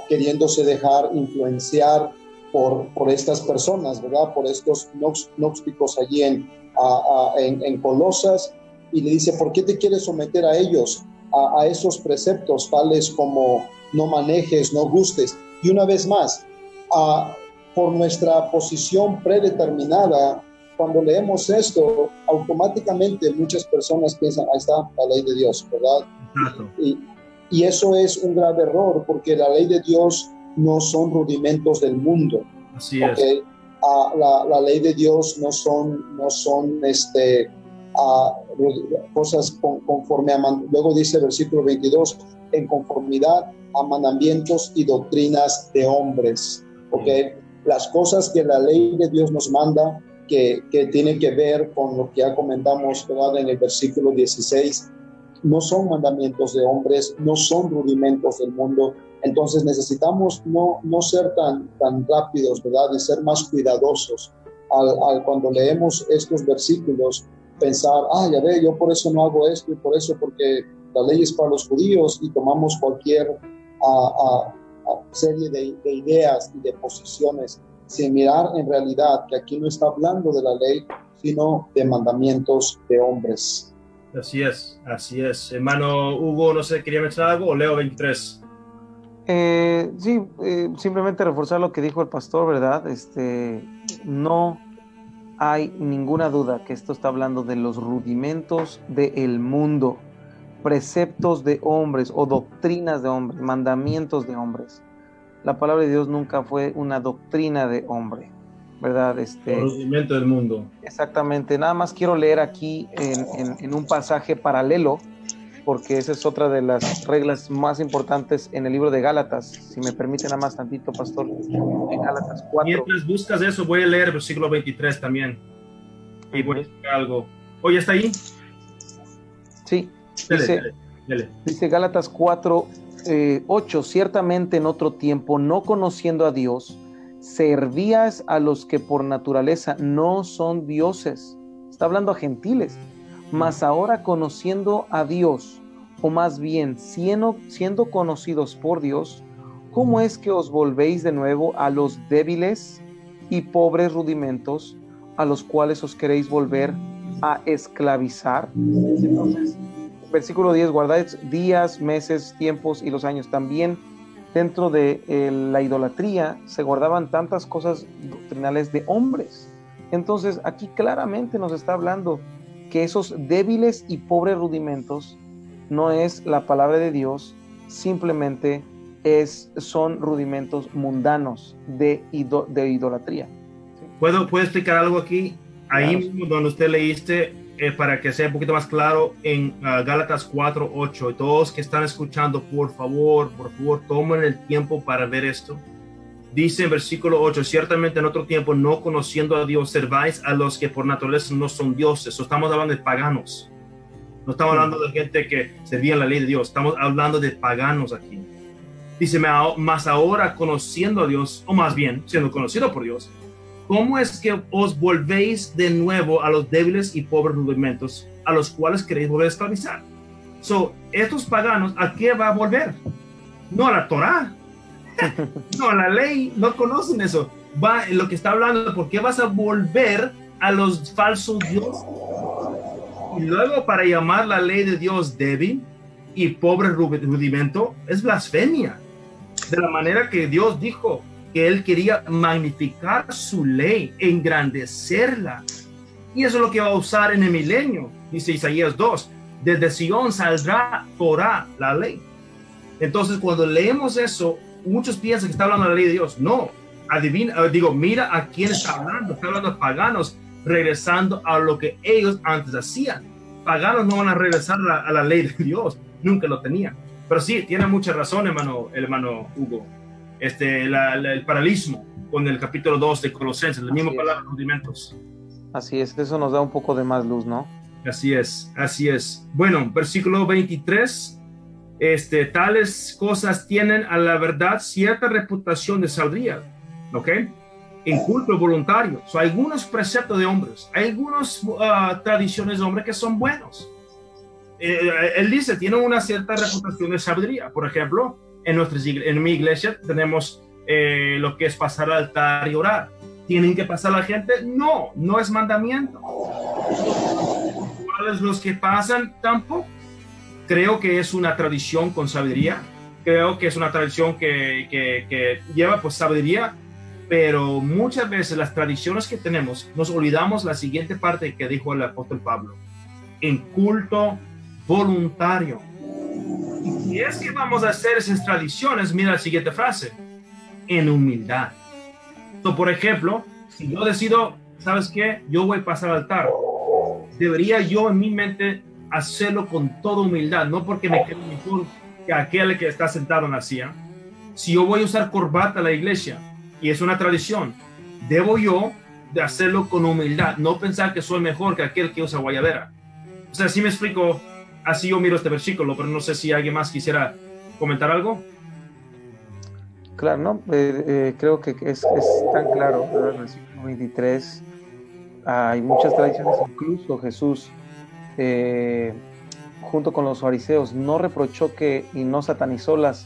queriéndose dejar influenciar por estas personas, ¿verdad? Por estos gnósticos allí en Colosas, y le dice, ¿por qué te quieres someter a ellos, a esos preceptos tales como no manejes, no gustes? Y una vez más, por nuestra posición predeterminada, cuando leemos esto, automáticamente muchas personas piensan, ahí está la ley de Dios, ¿verdad? Y eso es un grave error, porque la ley de Dios no son rudimentos del mundo. Así es. La ley de Dios no son cosas conforme a, luego dice el versículo 22, en conformidad a mandamientos y doctrinas de hombres. ¿Okay? Las cosas que la ley de Dios nos manda, que tiene que ver con lo que ya comentamos, ¿verdad? En el versículo 16, no son mandamientos de hombres, no son rudimentos del mundo. Entonces necesitamos no ser tan rápidos, ¿verdad? Y ser más cuidadosos cuando leemos estos versículos, pensar, ya ve, yo por eso no hago esto, y por eso porque la ley es para los judíos, y tomamos cualquier serie de ideas y de posiciones, sin mirar en realidad que aquí no está hablando de la ley, sino de mandamientos de hombres. Así es. Hermano Hugo, no sé, ¿quería mencionar algo o leo 23? Sí, simplemente reforzar lo que dijo el pastor, ¿verdad? No hay ninguna duda que esto está hablando de los rudimentos del mundo, preceptos de hombres o doctrinas de hombres, mandamientos de hombres. La palabra de Dios nunca fue una doctrina de hombre, ¿verdad? El rudimento del mundo. Exactamente. Nada más quiero leer aquí en un pasaje paralelo, porque esa es otra de las reglas más importantes en el libro de Gálatas. Si me permite nada más tantito, pastor, en Gálatas 4. Mientras buscas eso, voy a leer el versículo 23 también. Y voy a decir algo. ¿Oye, está ahí? Sí. Dele. Dice Gálatas 4, 8, ciertamente en otro tiempo, no conociendo a Dios, servías a los que por naturaleza no son dioses. Está hablando a gentiles. Mas ahora conociendo a Dios, o más bien siendo conocidos por Dios, ¿cómo es que os volvéis de nuevo a los débiles y pobres rudimentos a los cuales os queréis volver a esclavizar? Entonces, versículo 10, guardad días, meses, tiempos y los años. También dentro de la idolatría se guardaban tantas cosas doctrinales de hombres. Entonces aquí claramente nos está hablando que esos débiles y pobres rudimentos no es la palabra de Dios, simplemente son rudimentos mundanos de idolatría. ¿Puedo explicar algo aquí? Ahí mismo donde usted leíste, para que sea un poquito más claro, en Gálatas 4:8. Y todos que están escuchando, por favor, tomen el tiempo para ver esto. Dice en versículo 8, ciertamente en otro tiempo, no conociendo a Dios, serváis a los que por naturaleza no son dioses. Estamos hablando de paganos. No estamos hablando de gente que servía la ley de Dios. Estamos hablando de paganos aquí. Dice, más ahora conociendo a Dios, o más bien siendo conocido por Dios, ¿cómo es que os volvéis de nuevo a los débiles y pobres rudimentos a los cuales queréis volver a esclavizar? Estos paganos, ¿a qué va a volver? No a la Torá. No, a la ley. No conocen eso. Lo que está hablando, ¿por qué vas a volver a los falsos dioses? Y luego, para llamar la ley de Dios débil y pobre rudimento, es blasfemia. De la manera que Dios dijo que Él quería magnificar su ley, engrandecerla. Y eso es lo que va a usar en el milenio. Dice Isaías 2, desde Sion saldrá Torah, la ley. Entonces, cuando leemos eso, muchos piensan que está hablando de la ley de Dios. No, mira a quién está hablando de paganos, regresando a lo que ellos antes hacían. Paganos no van a regresar a la ley de Dios, nunca lo tenían. Pero sí, tiene mucha razón, hermano Hugo. El paralelismo con el capítulo 2 de Colosenses, la misma palabra, rudimentos. Así es, eso nos da un poco de más luz, ¿no? Así es. Bueno, versículo 23, tales cosas tienen a la verdad cierta reputación de sabiduría, ¿ok? En culto voluntario. Hay algunos preceptos de hombres, hay algunas tradiciones de hombres que son buenos. Él dice, tienen una cierta reputación de sabiduría. Por ejemplo, en mi iglesia tenemos lo que es pasar al altar y orar. ¿Tienen que pasar la gente? No es mandamiento. ¿Cuáles los que pasan? Tampoco. Creo que es una tradición con sabiduría. Creo que es una tradición que lleva pues sabiduría, pero muchas veces las tradiciones que tenemos, nos olvidamos la siguiente parte que dijo el apóstol Pablo. En culto voluntario. Y si es que vamos a hacer esas tradiciones, mira la siguiente frase, en humildad. Por ejemplo, si yo decido, ¿sabes qué? Yo voy a pasar al altar. Debería yo en mi mente hacerlo con toda humildad, no porque me quede mejor que aquel que está sentado en la silla. Si yo voy a usar corbata a la iglesia y es una tradición, debo yo de hacerlo con humildad, no pensar que soy mejor que aquel que usa guayabera. O sea, si me explico. Así yo miro este versículo, pero no sé si alguien más quisiera comentar algo. Claro, ¿no? Creo que es tan claro, ¿verdad? El versículo 23, hay muchas tradiciones, incluso Jesús, junto con los fariseos, no reprochó y no satanizó las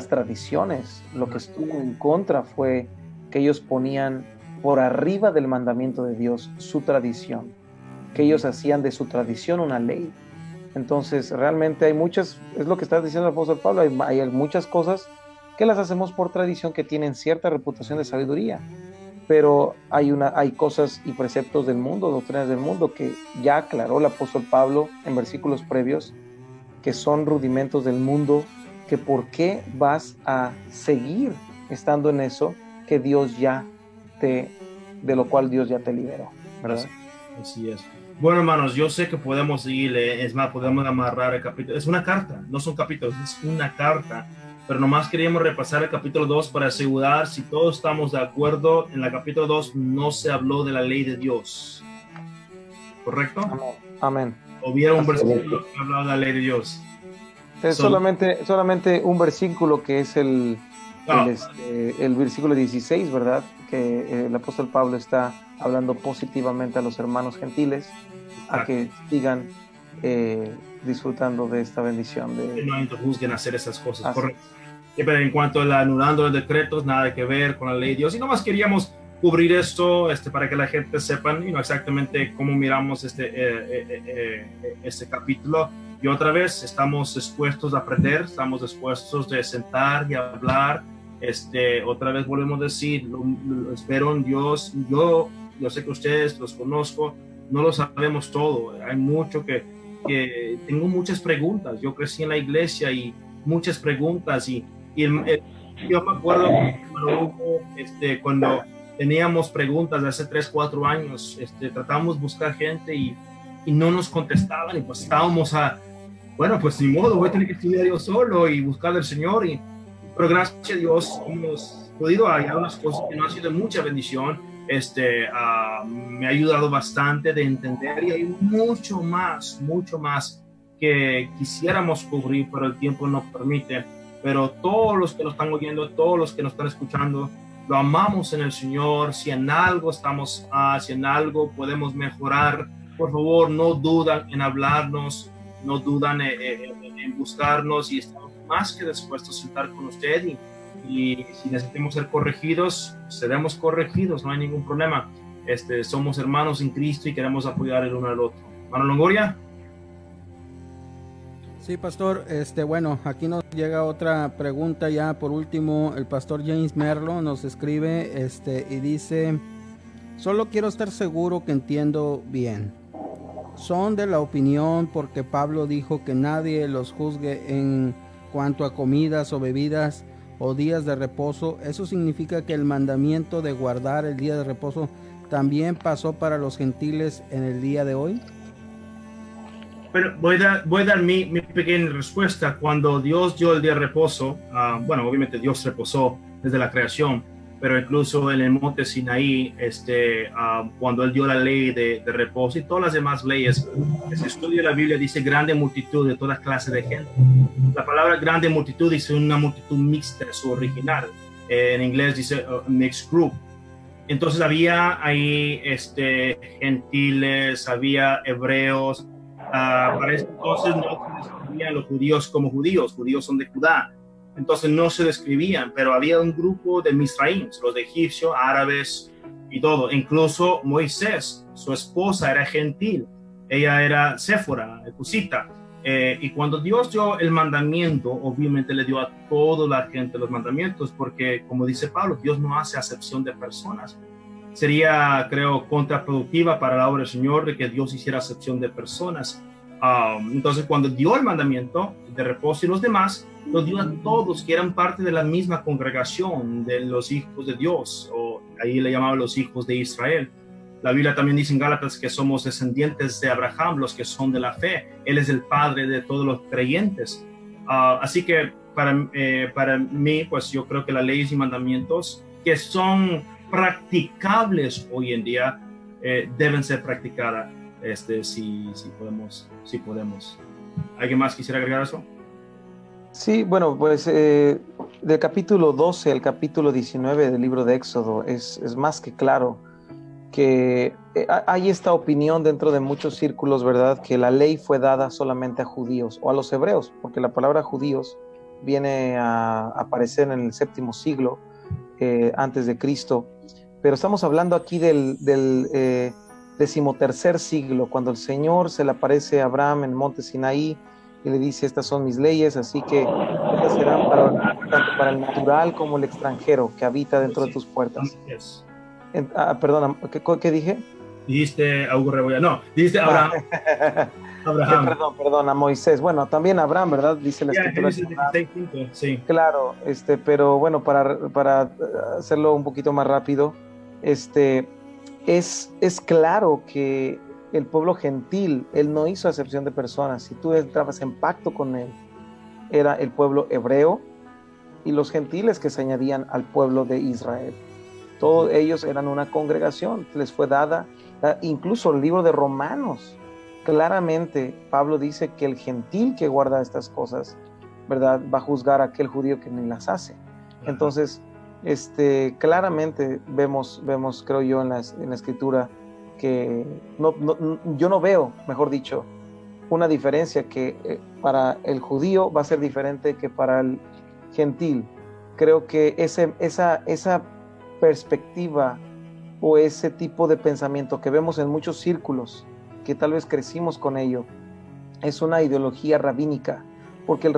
tradiciones. Lo que estuvo en contra fue que ellos ponían por arriba del mandamiento de Dios su tradición, que ellos hacían de su tradición una ley. Entonces, realmente hay muchas, es lo que está diciendo el apóstol Pablo, hay muchas cosas que las hacemos por tradición que tienen cierta reputación de sabiduría, pero hay cosas y preceptos del mundo, doctrinas del mundo, que ya aclaró el apóstol Pablo en versículos previos, que son rudimentos del mundo, que por qué vas a seguir estando en eso que Dios de lo cual Dios ya te liberó, ¿verdad? Así es. Bueno, hermanos, yo sé que podemos seguirle, es más, podemos amarrar el capítulo. Es una carta, no son capítulos, es una carta. Pero nomás queríamos repasar el capítulo 2 para asegurar si todos estamos de acuerdo. En el capítulo 2 no se habló de la ley de Dios. ¿Correcto? Amén. ¿O vieron un versículo que hablaba de la ley de Dios? Solamente un versículo que es el versículo 16, ¿verdad? Que el apóstol Pablo está hablando positivamente a los hermanos gentiles a que sigan disfrutando de esta bendición. Que no juzguen hacer esas cosas, correcto. Pero en cuanto a anulando los decretos, nada que ver con la ley de Dios. Y nomás queríamos cubrir esto para que la gente sepan exactamente cómo miramos este capítulo. Y otra vez, estamos dispuestos a aprender, estamos dispuestos de sentar y hablar. Otra vez volvemos a decir, espero en Dios. Yo sé que ustedes los conozco, no lo sabemos todo. Hay mucho que tengo muchas preguntas. Yo crecí en la iglesia y muchas preguntas. Y yo me acuerdo cuando teníamos preguntas de hace 3, 4 años, tratamos de buscar gente y no nos contestaban. Y pues estábamos bueno, pues ni modo, voy a tener que estudiar yo solo y buscar al Señor. Pero gracias a Dios hemos podido hallar unas cosas que no ha sido de mucha bendición. Me ha ayudado bastante de entender y hay mucho más que quisiéramos cubrir, pero el tiempo no permite. Pero todos los que nos están oyendo, todos los que nos están escuchando, lo amamos en el Señor. Si en algo si en algo podemos mejorar, por favor, no dudan en hablarnos, no dudan en buscarnos, y estamos más que dispuestos a sentar con usted y si necesitamos ser corregidos, seremos corregidos, no hay ningún problema. Somos hermanos en Cristo y queremos apoyar el uno al otro. ¿Hermano Longoria? Sí, pastor, bueno, aquí nos llega otra pregunta ya por último. El pastor James Merlo nos escribe y dice: solo quiero estar seguro que entiendo bien. Son de la opinión, porque Pablo dijo que nadie los juzgue en cuanto a comidas o bebidas o días de reposo. ¿Eso significa que el mandamiento de guardar el día de reposo también pasó para los gentiles en el día de hoy? Bueno, voy a dar mi pequeña respuesta. Cuando Dios dio el día de reposo, bueno, obviamente Dios reposó desde la creación, pero incluso en el monte Sinaí, cuando Él dio la ley de reposo y todas las demás leyes, que se estudia la Biblia, dice grande multitud de toda clase de gente. La palabra grande multitud dice una multitud mixta, es su original. En inglés dice mixed group. Entonces había ahí gentiles, había hebreos. Para ese entonces no se describían los judíos como judíos son de Judá. Entonces no se describían, pero había un grupo de Misraim, los de egipcios, árabes y todo. Incluso Moisés, su esposa era gentil, ella era Séfora, cusita. Y cuando Dios dio el mandamiento, obviamente le dio a toda la gente los mandamientos, porque como dice Pablo, Dios no hace acepción de personas. Sería, creo, contraproductiva para la obra del Señor de que Dios hiciera acepción de personas. Entonces, cuando dio el mandamiento de reposo y los demás, lo dio a todos que eran parte de la misma congregación de los hijos de Dios, o ahí le llamaban los hijos de Israel. La Biblia también dice en Gálatas que somos descendientes de Abraham, los que son de la fe. Él es el padre de todos los creyentes. Así que para mí, pues yo creo que las leyes y mandamientos que son practicables hoy en día deben ser practicadas si podemos. ¿Alguien más quisiera agregar eso? Sí, bueno, pues del capítulo 12 al capítulo 19 del libro de Éxodo es más que claro que hay esta opinión dentro de muchos círculos, ¿verdad?, que la ley fue dada solamente a judíos o a los hebreos, porque la palabra judíos viene a aparecer en el 7º siglo antes de Cristo, pero estamos hablando aquí del 13º siglo, cuando el Señor se le aparece a Abraham en el monte Sinaí y le dice: estas son mis leyes, así que estas serán tanto para el natural como el extranjero que habita dentro de tus puertas. Perdona, ¿qué dije? Dijiste a Hugo Rebollar. No, dijiste a Abraham. Abraham. Perdón, a Moisés. Bueno, también Abraham, ¿verdad? Dice la escritura. Sí. Claro, pero bueno, para hacerlo un poquito más rápido, es claro que el pueblo gentil, él no hizo acepción de personas. Si tú entrabas en pacto con él, era el pueblo hebreo y los gentiles que se añadían al pueblo de Israel. Todos ellos eran una congregación, les fue dada, incluso el libro de Romanos, claramente Pablo dice que el gentil que guarda estas cosas ¿verdad?, va a juzgar a aquel judío que ni las hace. Entonces, claramente vemos, creo yo, en la Escritura que yo no veo, mejor dicho, una diferencia que para el judío va a ser diferente que para el gentil. Creo que esa perspectiva o ese tipo de pensamiento que vemos en muchos círculos, que tal vez crecimos con ello, es una ideología rabínica, porque el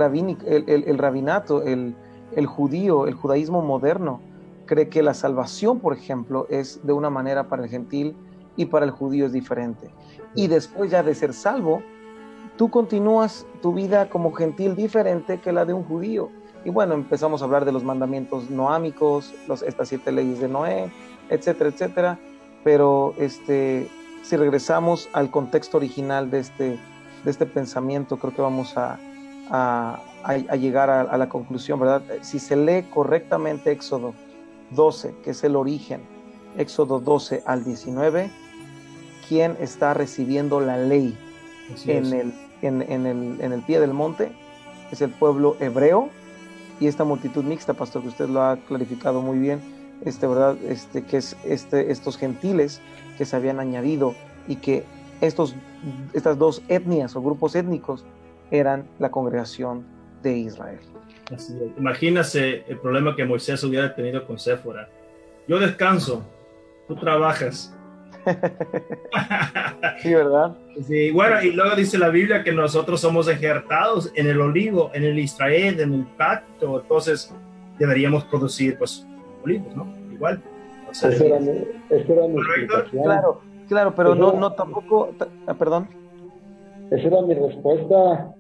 rabinato, el judío, el judaísmo moderno, cree que la salvación, por ejemplo, es de una manera para el gentil y para el judío es diferente. Y después ya de ser salvo, tú continúas tu vida como gentil diferente que la de un judío. Y bueno, empezamos a hablar de los mandamientos noámicos, estas 7 leyes de Noé, etcétera, etcétera. Pero si regresamos al contexto original de este pensamiento, creo que vamos a llegar a la conclusión, ¿verdad? Si se lee correctamente Éxodo 12, que es el origen, Éxodo 12 al 19, ¿quién está recibiendo la ley en el pie del monte? Es el pueblo hebreo y esta multitud mixta, pastor, que usted lo ha clarificado muy bien, ¿verdad? Que es estos gentiles que se habían añadido y que estas 2 etnias o grupos étnicos eran la congregación de Israel. Así es. Imagínase el problema que Moisés hubiera tenido con Séfora. Yo descanso, tú trabajas. Sí, ¿verdad? Sí, bueno, y luego dice la Biblia que nosotros somos ejércitos en el olivo, en el Israel, en el pacto, entonces deberíamos producir, pues, olivos, ¿no? Igual. O sea, esa era mi explicación. Claro, pero no tampoco, perdón. Esa era mi respuesta.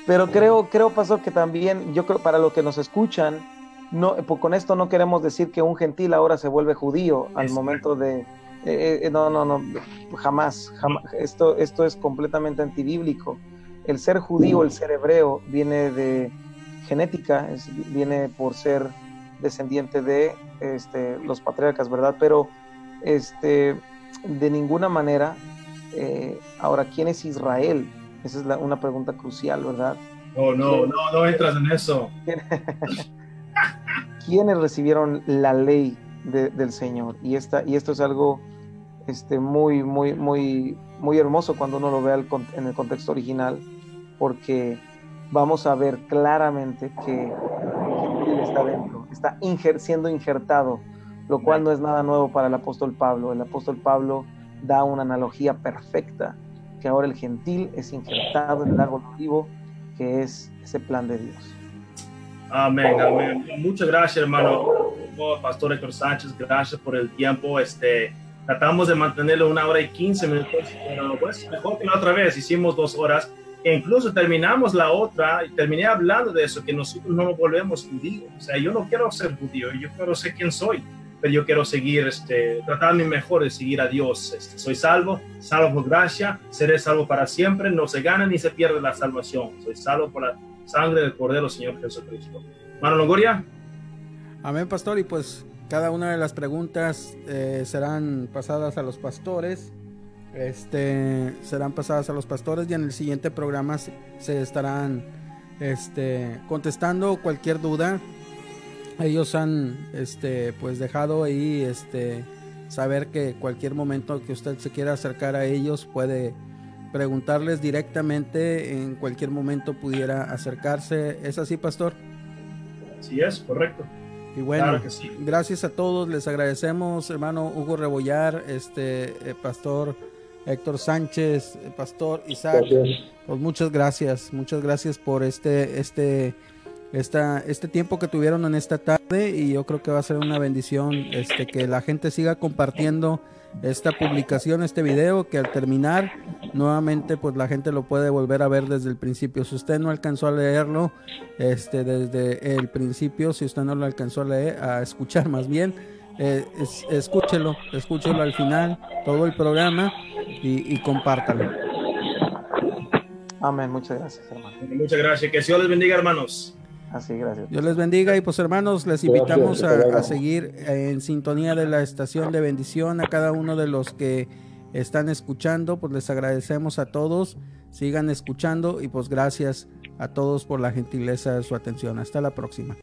Pero creo, pastor, que también, yo creo, para los que nos escuchan, con esto no queremos decir que un gentil ahora se vuelve judío al momento de... no, jamás. Esto es completamente antibíblico. El ser judío, el ser hebreo, viene de genética, viene por ser descendiente de los patriarcas, ¿verdad? Pero de ninguna manera... ahora, ¿quién es Israel? Esa es una pregunta crucial, ¿verdad? No entras en eso. ¿Quiénes recibieron la ley del Señor? Y esto es algo muy, muy, muy, muy hermoso cuando uno lo ve en el contexto original, porque vamos a ver claramente que el gentil está dentro, está siendo injertado, lo cual no es nada nuevo para el apóstol Pablo. El apóstol Pablo da una analogía perfecta, que ahora el gentil es injertado en el árbol olivo, que es ese plan de Dios. Amén. Muchas gracias, hermano Pastor Héctor Sánchez, gracias por el tiempo. Tratamos de mantenerlo 1 hora y 15 minutos, pero pues mejor que la otra vez, hicimos 2 horas, e incluso terminamos la otra, y terminé hablando de eso, que nosotros no nos volvemos judíos. O sea, yo no quiero ser judío, yo quiero ser quien soy, pero yo quiero seguir, tratarme mejor de seguir a Dios. Soy salvo por gracia, seré salvo para siempre, no se gana ni se pierde la salvación. Soy salvo por la sangre del Cordero Señor Jesucristo. Hermano Longoria. Amén, pastor, y pues cada una de las preguntas serán pasadas a los pastores, serán pasadas a los pastores, y en el siguiente programa se estarán contestando cualquier duda. Ellos han pues dejado ahí saber que cualquier momento que usted se quiera acercar a ellos puede preguntarles directamente, en cualquier momento pudiera acercarse. ¿Es así, pastor? Sí, es correcto. Y bueno, claro que sí. Gracias a todos, les agradecemos, hermano Hugo Rebollar, pastor Héctor Sánchez, pastor Isaac. Gracias. Pues muchas gracias por este tiempo que tuvieron en esta tarde, y yo creo que va a ser una bendición que la gente siga compartiendo esta publicación, este video, que al terminar nuevamente pues la gente lo puede volver a ver desde el principio. Si usted no alcanzó a leerlo desde el principio, si usted no lo alcanzó a escuchar más bien, escúchelo al final, todo el programa, y compártalo. Amén, muchas gracias, hermano. Muchas gracias, que Dios les bendiga, hermanos. Así, gracias. Dios les bendiga, y pues hermanos, les invitamos a seguir en sintonía de la estación de bendición, a cada uno de los que están escuchando, pues les agradecemos a todos, sigan escuchando y pues gracias a todos por la gentileza de su atención. Hasta la próxima.